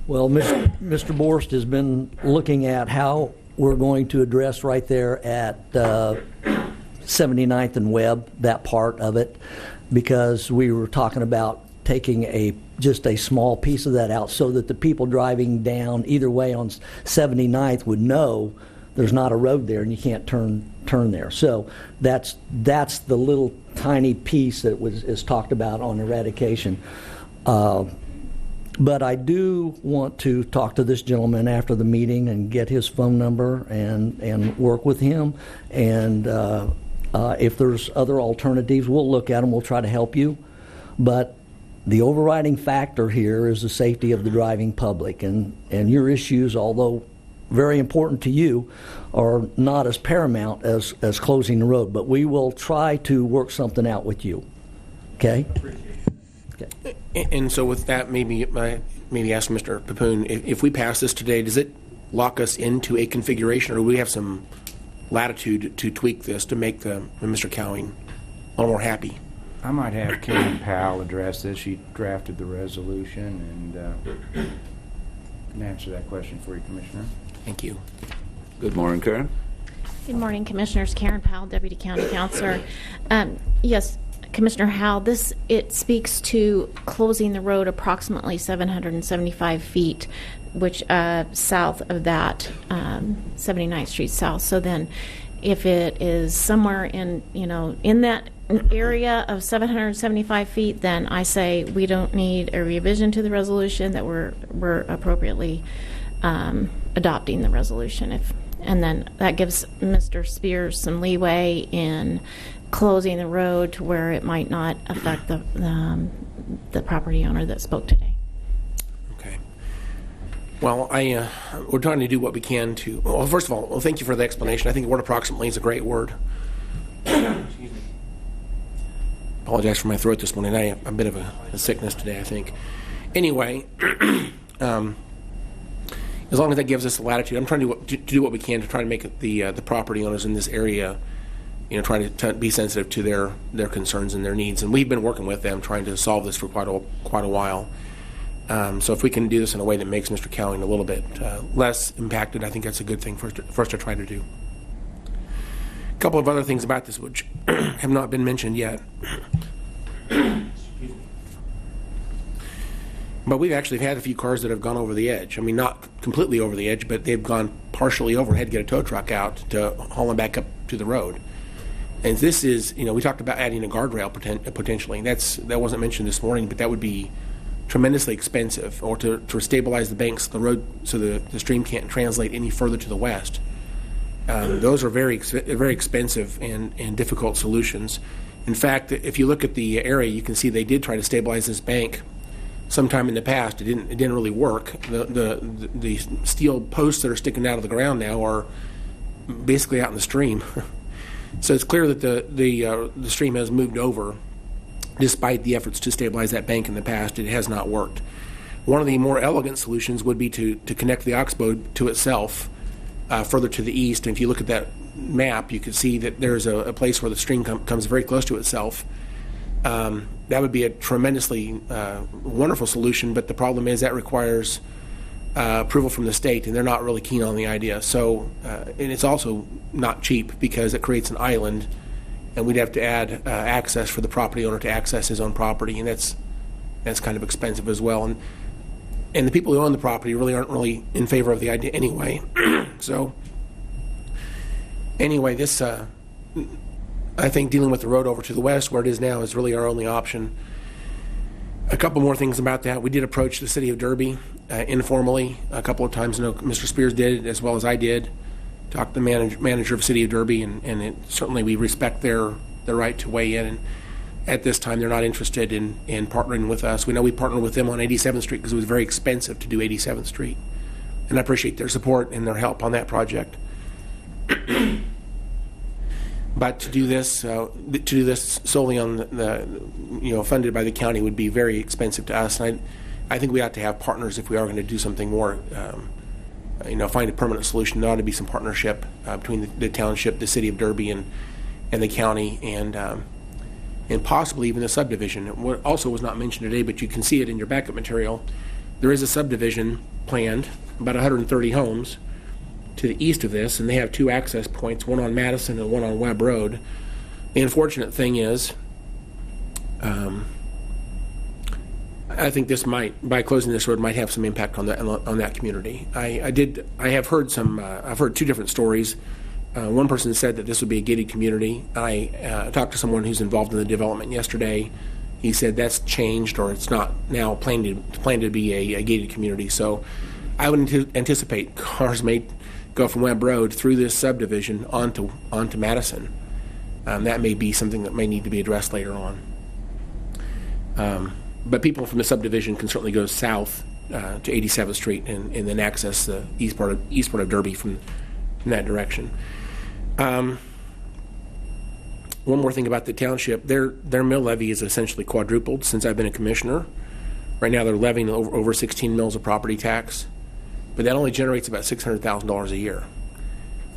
Well, Mr. Borst has been looking at how we're going to address right there at 79th and Webb, that part of it, because we were talking about taking just a small piece of that out so that the people driving down either way on 79th would know there's not a road there and you can't turn there. So that's the little tiny piece that is talked about on eradication. But I do want to talk to this gentleman after the meeting and get his phone number and work with him. And if there's other alternatives, we'll look at them. We'll try to help you. But the overriding factor here is the safety of the driving public. And your issues, although very important to you, are not as paramount as closing the road. But we will try to work something out with you. Okay?
Okay. And so with that, maybe ask Mr. Papoon, if we pass this today, does it lock us into a configuration, or do we have some latitude to tweak this to make Mr. Cowing a little more happy?
I might have Karen Powell address this. She drafted the resolution and can answer that question for you, Commissioner.
Thank you.
Good morning, Karen.
Good morning, Commissioners. Karen Powell, Deputy County Counselor. Yes, Commissioner Howell, it speaks to closing the road approximately 775 feet, which south of that 79th Street South. So then, if it is somewhere in that area of 775 feet, then I say we don't need a revision to the resolution, that we're appropriately adopting the resolution. And then that gives Mr. Spears some leeway in closing the road to where it might not affect the property owner that spoke today.
Okay. Well, we're trying to do what we can to. Well, first of all, thank you for the explanation. I think the word approximately is a great word. Excuse me. Apologize for my throat this morning. I have a bit of a sickness today, I think. Anyway, as long as that gives us the latitude, I'm trying to do what we can to try to make the property owners in this area, try to be sensitive to their concerns and their needs. And we've been working with them trying to solve this for quite a while. So if we can do this in a way that makes Mr. Cowling a little bit less impacted, I think that's a good thing for us to try to do. A couple of other things about this which have not been mentioned yet. But we've actually had a few cars that have gone over the edge. I mean, not completely over the edge, but they've gone partially over and had to get a tow truck out to haul them back up to the road. And this is, we talked about adding a guardrail potentially. That wasn't mentioned this morning, but that would be tremendously expensive, or to stabilize the banks of the road so the stream can't translate any further to the west. Those are very expensive and difficult solutions. In fact, if you look at the area, you can see they did try to stabilize this bank sometime in the past. It didn't really work. The steel posts that are sticking out of the ground now are basically out in the stream. So it's clear that the stream has moved over. Despite the efforts to stabilize that bank in the past, it has not worked. One of the more elegant solutions would be to connect the oxbow to itself further to the east. And if you look at that map, you can see that there's a place where the stream comes very close to itself. That would be a tremendously wonderful solution, but the problem is that requires approval from the state, and they're not really keen on the idea. So, and it's also not cheap because it creates an island, and we'd have to add access for the property owner to access his own property, and that's kind of expensive as well. And the people who own the property really aren't really in favor of the idea anyway. So, anyway, this. I think dealing with the road over to the west, where it is now, is really our only option. A couple more things about that. We did approach the city of Derby informally a couple of times. I know Mr. Spears did, as well as I did. Talked to the manager of the city of Derby, and certainly we respect their right to weigh in. And at this time, they're not interested in partnering with us. We know we partnered with them on 87th Street because it was very expensive to do 87th Street. And I appreciate their support and their help on that project. But to do this solely on the funded by the county would be very expensive to us. And I think we ought to have partners if we are going to do something more. Find a permanent solution. There ought to be some partnership between the township, the city of Derby, and the county, and possibly even a subdivision. What also was not mentioned today, but you can see it in your backup material. There is a subdivision planned, about 130 homes, to the east of this, and they have two access points, one on Madison and one on Webb Road. The unfortunate thing is, I think this might, by closing this road, might have some impact on that community. I've heard two different stories. One person said that this would be a gated community. I talked to someone who's involved in the development yesterday. He said that's changed, or it's not now planned to be a gated community. So I would anticipate cars may go from Webb Road through this subdivision onto Madison. That may be something that may need to be addressed later on. But people from the subdivision can certainly go south to 87th Street and then access the east part of Derby from that direction. One more thing about the township: their mill levy is essentially quadrupled since I've been a commissioner. Right now, they're levying over 16 mills of property tax. But that only generates about $600,000 a year.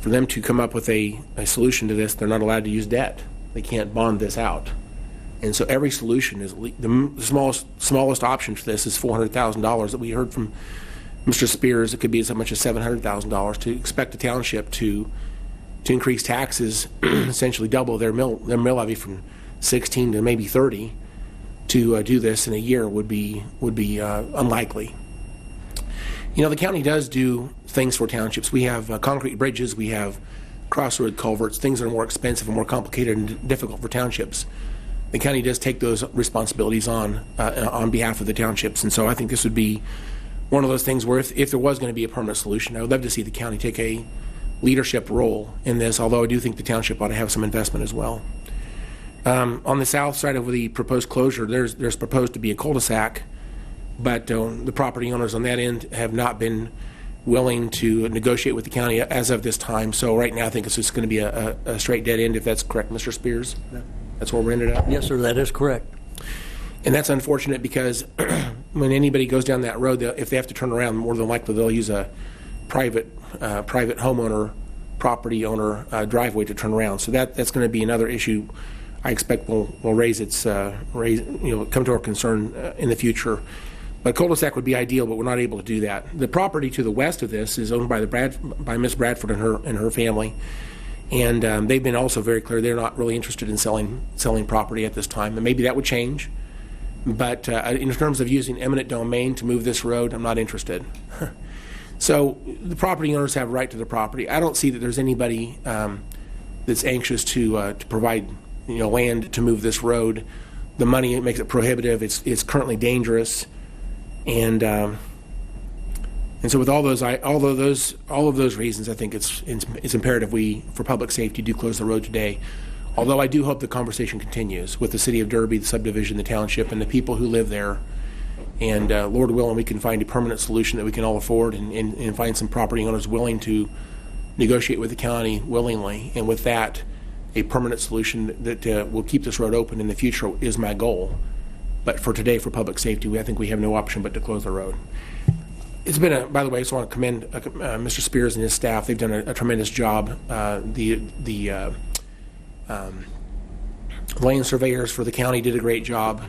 For them to come up with a solution to this, they're not allowed to use debt. They can't bond this out. And so every solution is the smallest option for this is $400,000 that we heard from Mr. Spears. It could be as much as $700,000 to expect the township to to increase taxes, essentially double their mill levy from 16 to maybe 30, to do this in a year would be unlikely. You know, the county does do things for townships. We have concrete bridges, we have crossroad culverts, things that are more expensive and more complicated and difficult for townships. The county does take those responsibilities on behalf of the townships, and so I think this would be one of those things where if there was going to be a permanent solution, I would love to see the county take a leadership role in this, although I do think the township ought to have some investment as well. On the south side of the proposed closure, there's proposed to be a cul-de-sac, but the property owners on that end have not been willing to negotiate with the county as of this time. So right now I think it's just going to be a straight dead end, if that's correct, Mr. Spears. That's where we're ended up?
Yes, sir, that is correct.
And that's unfortunate because when anybody goes down that road, if they have to turn around, more than likely they'll use a private homeowner, property owner driveway to turn around. So that's going to be another issue I expect will come to our concern in the future. But cul-de-sac would be ideal, but we're not able to do that. The property to the west of this is owned by Miss Bradford and her family, and they've been also very clear they're not really interested in selling property at this time. And maybe that would change, but in terms of using eminent domain to move this road, I'm not interested. So the property owners have a right to the property. I don't see that there's anybody that's anxious to provide land to move this road. The money makes it prohibitive. It's currently dangerous. And so with all of those reasons, I think it's imperative we, for public safety, do close the road today. Although I do hope the conversation continues with the city of Derby, the subdivision, the township, and the people who live there. And Lord willing, we can find a permanent solution that we can all afford, and find some property owners willing to negotiate with the county willingly. And with that, a permanent solution that will keep this road open in the future is my goal. But for today, for public safety, I think we have no option but to close the road. It's been by the way, I just want to commend Mr. Spears and his staff. They've done a tremendous job. The lane surveyors for the county did a great job.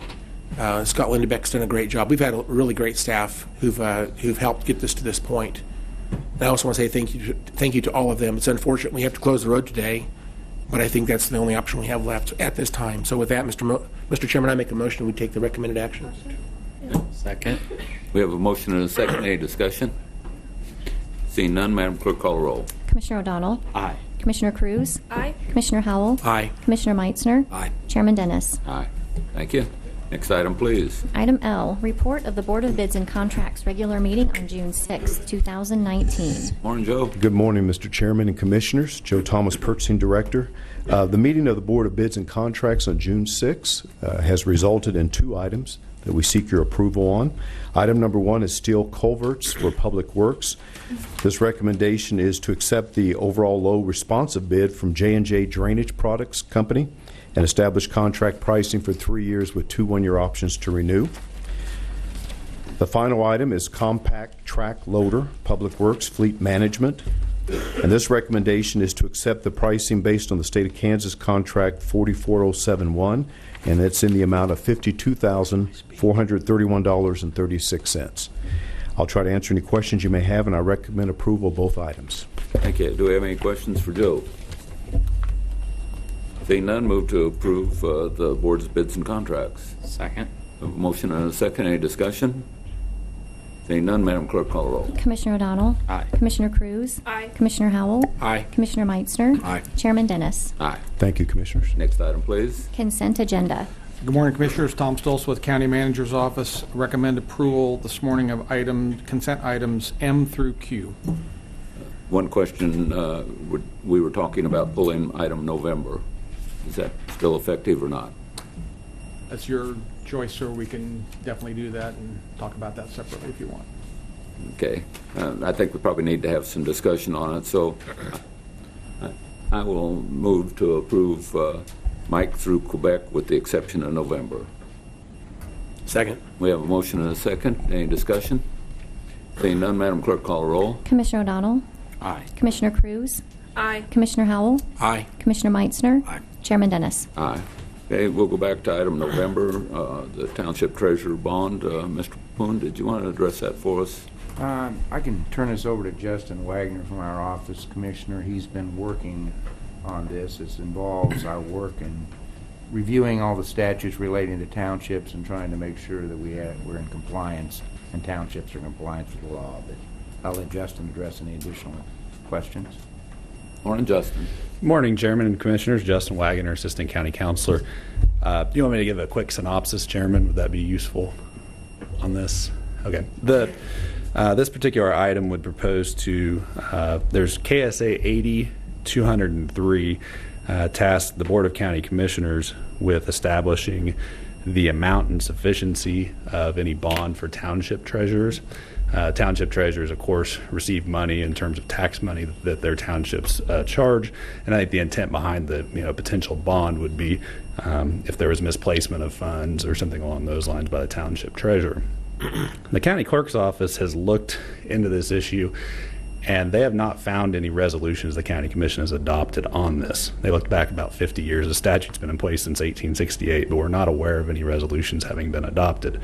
Scott Lindebeck's done a great job. We've had a really great staff who've helped get this to this point. And I also want to say thank you to all of them. It's unfortunate we have to close the road today, but I think that's the only option we have left at this time. So with that, Mr. Chairman, I make a motion we take the recommended action.
Second.
We have a motion and a second. Any discussion? Seeing none, Madam Clerk, call the roll.
Commissioner O'Donnell?
Aye.
Commissioner Cruz?
Aye.
Commissioner Howell?
Aye.
Commissioner Meitzner?
Aye.
Chairman Dennis?
Aye. Thank you. Next item, please.
Item L, report of the Board of Bids and Contracts regular meeting on June 6, 2019.
Morning, Joe.
Good morning, Mr. Chairman and Commissioners. Joe Thomas, Purchasing Director. The meeting of the Board of Bids and Contracts on June 6 has resulted in 2 items that we seek your approval on. Item number 1 is steel culverts for Public Works. This recommendation is to accept the overall low responsive bid from J&J Drainage Products Company and establish contract pricing for 3 years with 2 one-year options to renew. The final item is compact track loader, Public Works Fleet Management. And this recommendation is to accept the pricing based on the State of Kansas Contract 44071, and it's in the amount of $52,431.36. I'll try to answer any questions you may have, and I recommend approval of both items.
Thank you. Do we have any questions for Joe? Seeing none, move to approve the board's bids and contracts.
Second.
A motion and a second. Any discussion? Seeing none, Madam Clerk, call the roll.
Commissioner O'Donnell?
Aye.
Commissioner Cruz?
Aye.
Commissioner Howell?
Aye.
Commissioner Meitzner?
Aye.
Chairman Dennis?
Aye.
Thank you, Commissioners.
Next item, please.
Consent agenda.
Good morning, Commissioners. Tom Stolz with County Manager's Office. Recommend approval this morning of consent items M through Q.
One question, we were talking about pulling item November. Is that still effective or not?
That's your choice, sir. We can definitely do that and talk about that separately if you want.
Okay. I think we probably need to have some discussion on it, so I will move to approve Mike through Quebec with the exception of November.
Second.
We have a motion and a second. Any discussion? Seeing none, Madam Clerk, call the roll.
Commissioner O'Donnell?
Aye.
Commissioner Cruz?
Aye.
Commissioner Howell?
Aye.
Commissioner Meitzner?
Aye.
Chairman Dennis?
Aye. Okay, we'll go back to item November, the Township Treasurer Bond. Mr. Poon, did you want to address that for us?
I can turn this over to Justin Wagner from our office, Commissioner. He's been working on this. It involves our work in reviewing all the statutes relating to townships and trying to make sure that we're in compliance and townships are in compliance with the law. But I'll let Justin address any additional questions.
Morning, Justin.
Morning, Chairman and Commissioners. Justin Wagner, Assistant County Counselor. Do you want me to give a quick synopsis, Chairman? Would that be useful on this? Okay. This particular item would propose to, there's KSA 80-203 tasked the Board of County Commissioners with establishing the amount and sufficiency of any bond for township treasurers. Township treasurers, of course, receive money in terms of tax money that their townships charge, and I think the intent behind the potential bond would be if there was misplacement of funds or something along those lines by the township treasurer. The county clerk's office has looked into this issue, and they have not found any resolutions the county commission has adopted on this. They looked back about 50 years. The statute's been in place since 1868, but we're not aware of any resolutions having been adopted.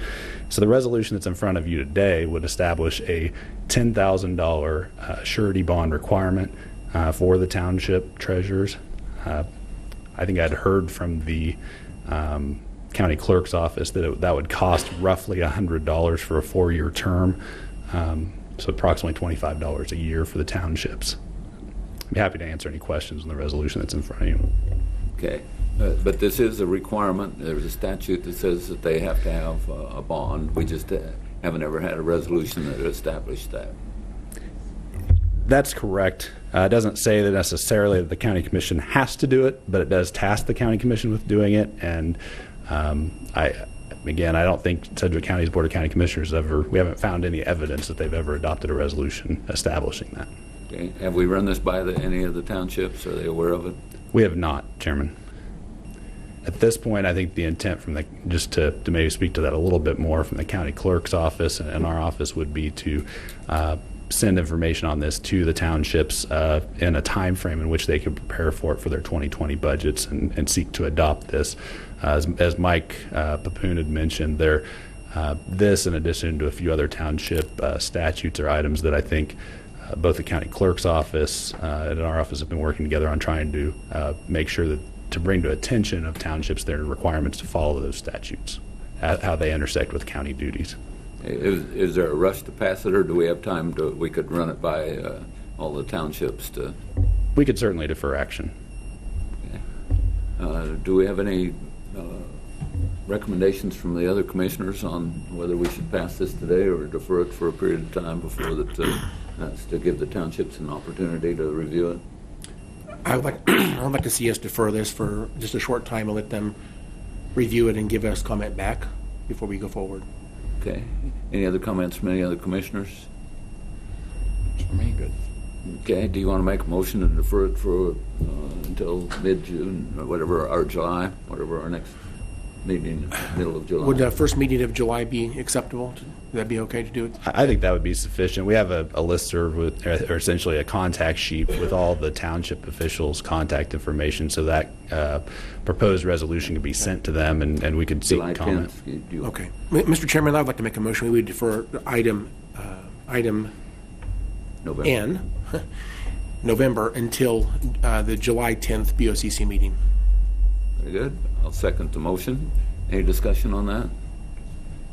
So the resolution that's in front of you today would establish a $10,000 surety bond requirement for the township treasurers. I think I'd heard from the county clerk's office that that would cost roughly $100 for a 4-year term. So approximately $25 a year for the townships. I'd be happy to answer any questions on the resolution that's in front of you.
Okay. But this is a requirement. There's a statute that says that they have to have a bond. We just haven't ever had a resolution that established that.
That's correct. It doesn't say that necessarily that the county commission has to do it, but it does task the county commission with doing it. And Again, I don't think Sedgwick County's Board of County Commissioners we haven't found any evidence that they've ever adopted a resolution establishing that.
Okay. Have we run this by any of the townships? Are they aware of it?
We have not, Chairman. At this point, I think the intent from just to maybe speak to that a little bit more from the county clerk's office and our office would be to send information on this to the townships in a time frame in which they could prepare for it for their 2020 budgets and seek to adopt this. As Mike Papoon had mentioned, this in addition to a few other township statutes or items that I think both the county clerk's office and our office have been working together on trying to make sure that to bring to attention of townships their requirements to follow those statutes, how they intersect with county duties.
Is there a rush to pass it, or do we have time we could run it by all the townships to?
We could certainly defer action.
Okay. Do we have any recommendations from the other commissioners on whether we should pass this today or defer it for a period of time before to give the townships an opportunity to review it?
I'd like to see us defer this for just a short time and let them review it and give us comment back before we go forward.
Okay. Any other comments from any other commissioners?
For me, good.
Okay. Do you want to make a motion to defer it for until mid-June or whatever, or July, whatever our next meeting, middle of July?
Would the first meeting of July be acceptable? Would that be okay to do it?
I think that would be sufficient. We have a listserv with, or essentially a contact sheet with all the township officials' contact information, so that proposed resolution could be sent to them, and we could seek comment.
Okay, Mr. Chairman, I'd like to make a motion. We would defer item
November.
N, November, until the July 10th BOCC meeting.
Very good. I'll second the motion. Any discussion on that?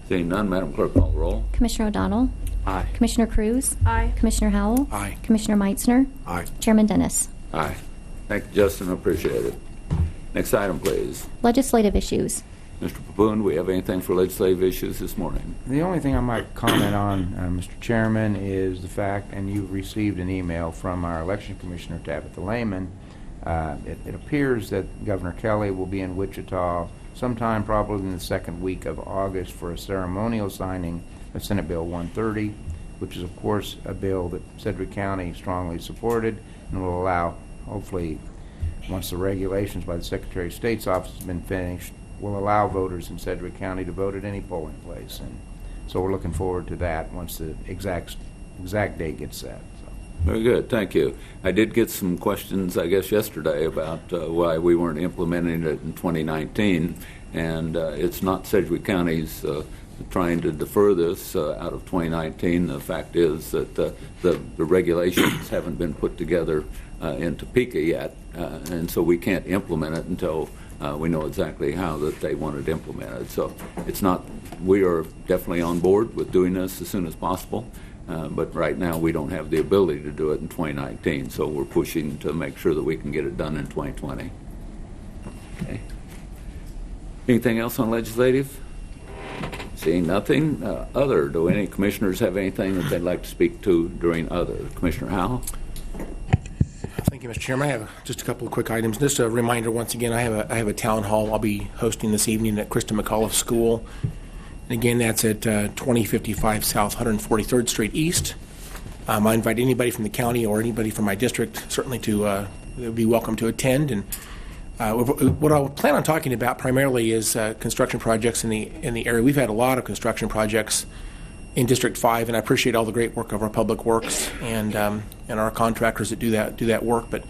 Seeing none, Madam Clerk, call the roll.
Commissioner O'Donnell?
Aye.
Commissioner Cruz?
Aye.
Commissioner Howell?
Aye.
Commissioner Meitzner?
Aye.
Chairman Dennis?
Aye. Thank you, Justin. I appreciate it. Next item, please.
Legislative issues.
Mr. Papoon, do we have anything for legislative issues this morning?
The only thing I might comment on, Mr. Chairman, is the fact, and you received an email from our election commissioner, Tabitha Lehman. It appears that Governor Kelly will be in Wichita sometime probably in the second week of August for a ceremonial signing of Senate Bill 130, which is, of course, a bill that Sedgwick County strongly supported and will allow, hopefully, once the regulations by the Secretary of State's office have been finished, will allow voters in Sedgwick County to vote at any polling place. And so we're looking forward to that once the exact date gets set.
Very good. Thank you. I did get some questions, I guess, yesterday about why we weren't implementing it in 2019. And it's not Sedgwick County's trying to defer this out of 2019. The fact is that the regulations haven't been put together in Topeka yet, and so we can't implement it until we know exactly how that they want it implemented. So it's not, we are definitely on board with doing this as soon as possible, but right now we don't have the ability to do it in 2019, so we're pushing to make sure that we can get it done in 2020. Okay. Anything else on legislative? Seeing nothing. Other, do any commissioners have anything that they'd like to speak to during other? Commissioner Howell?
Thank you, Mr. Chairman. I have just a couple of quick items. Just a reminder, once again, I have a town hall I'll be hosting this evening at Krista McAuliffe School. And again, that's at 2055 South 143rd Street East. I invite anybody from the county or anybody from my district certainly to be welcome to attend. And what I plan on talking about primarily is construction projects in the area. We've had a lot of construction projects in District 5, and I appreciate all the great work of our public works and our contractors that do that work. But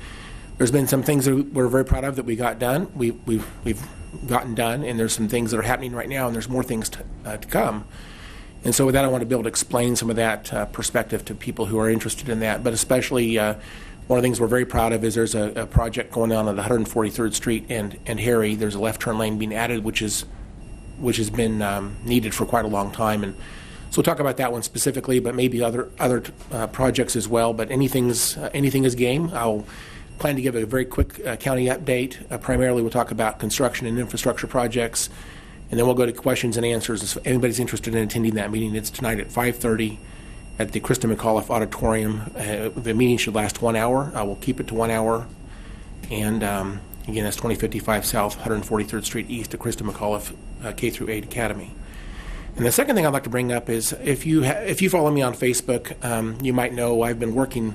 there's been some things that we're very proud of that we got done. We've gotten done, and there's some things that are happening right now, and there's more things to come. And so with that, I want to be able to explain some of that perspective to people who are interested in that. But especially one of the things we're very proud of is there's a project going on the 143rd Street and Harry. There's a left turn lane being added, which has been needed for quite a long time. And so we'll talk about that one specifically, but maybe other projects as well. But anything is game. I'll plan to give a very quick county update. Primarily, we'll talk about construction and infrastructure projects, and then we'll go to questions and answers. If anybody's interested in attending that meeting, it's tonight at 5:30 at the Krista McAuliffe Auditorium. The meeting should last 1 hour. I will keep it to 1 hour. And again, that's 2055 South 143rd Street East at Krista McAuliffe K-8 Academy. And the second thing I'd like to bring up is if you follow me on Facebook, you might know I've been working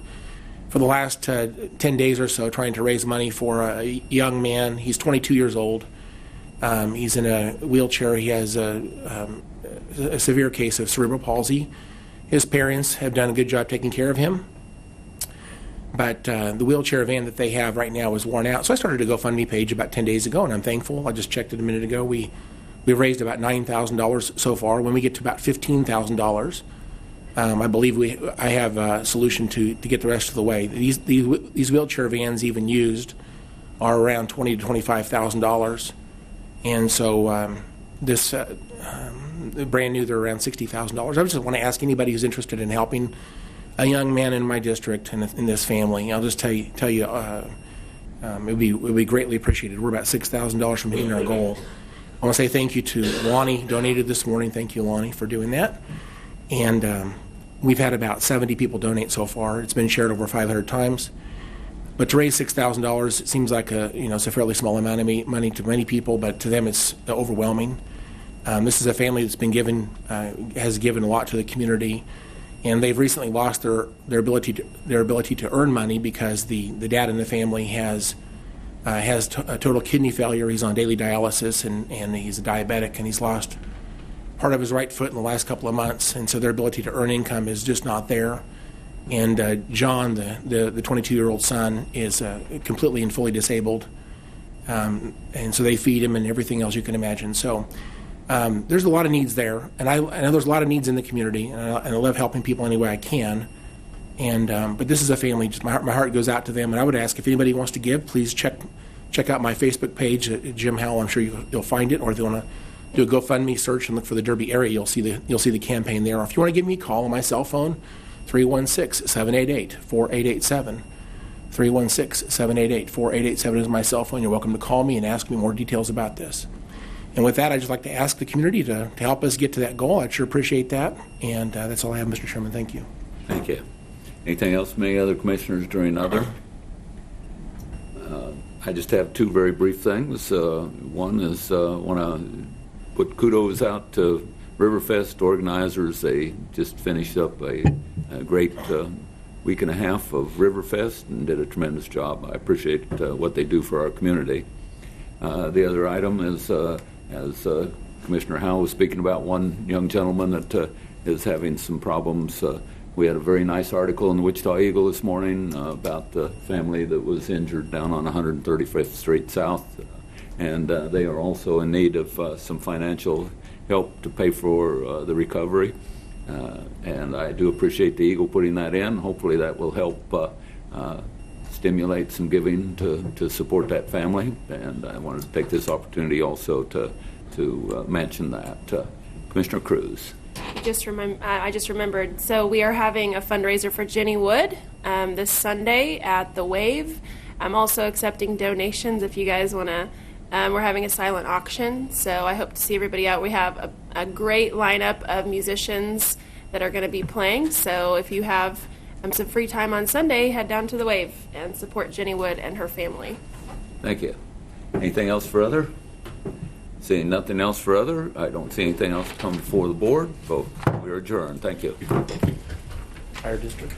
for the last 10 days or so trying to raise money for a young man. He's 22 years old. He's in a wheelchair. He has a severe case of cerebral palsy. His parents have done a good job taking care of him, but the wheelchair van that they have right now is worn out. So I started a GoFundMe page about 10 days ago, and I'm thankful. I just checked it a minute ago. We've raised about $9,000 so far. When we get to about $15,000, I believe I have a solution to get the rest of the way. These wheelchair vans, even used, are around $20,000 to $25,000, and so this brand new, they're around $60,000. I just want to ask anybody who's interested in helping a young man in my district and in this family. I'll just tell you, it would be greatly appreciated. We're about $6,000 from hitting our goal. I want to say thank you to Lonnie, donated this morning. Thank you, Lonnie, for doing that. And we've had about 70 people donate so far. It's been shared over 500 times. But to raise $6,000, it seems like it's a fairly small amount of money to many people, but to them it's overwhelming. This is a family that's been has given a lot to the community, and they've recently lost their ability to earn money because the dad in the family has a total kidney failure. He's on daily dialysis, and he's a diabetic, and he's lost part of his right foot in the last couple of months, and so their ability to earn income is just not there. And John, the 22-year-old son, is completely and fully disabled, and so they feed him and everything else you can imagine. So there's a lot of needs there, and I know there's a lot of needs in the community, and I love helping people any way I can. And but this is a family. Just my heart goes out to them, and I would ask if anybody wants to give, please check out my Facebook page, Jim Howell. I'm sure you'll find it, or if you want to do a GoFundMe search and look for the Derby area, you'll see the campaign there. Or if you want to give me a call on my cell phone, 316-788-4887. 316-788-4887 is my cell phone. You're welcome to call me and ask me more details about this. And with that, I'd just like to ask the community to help us get to that goal. I'd sure appreciate that. And that's all I have, Mr. Chairman. Thank you.
Thank you. Anything else from any other commissioners during other? I just have two very brief things. One is I want to put kudos out to Riverfest organizers. They just finished up a great week and a half of Riverfest and did a tremendous job. I appreciate what they do for our community. The other item is, as Commissioner Howell was speaking about, one young gentleman that is having some problems. We had a very nice article in the Wichita Eagle this morning about the family that was injured down on 135th Street South, and they are also in need of some financial help to pay for the recovery. And I do appreciate the Eagle putting that in. Hopefully that will help stimulate some giving to support that family. And I wanted to take this opportunity also to mention that. Commissioner Cruz.
I just remembered. So we are having a fundraiser for Jenny Wood this Sunday at the WAVE. I'm also accepting donations if you guys want to. We're having a silent auction, so I hope to see everybody out. We have a great lineup of musicians that are going to be playing. So if you have some free time on Sunday, head down to the WAVE and support Jenny Wood and her family.
Thank you. Anything else for other? Seeing nothing else for other, I don't see anything else come before the board, so we are adjourned. Thank you.
Fire District.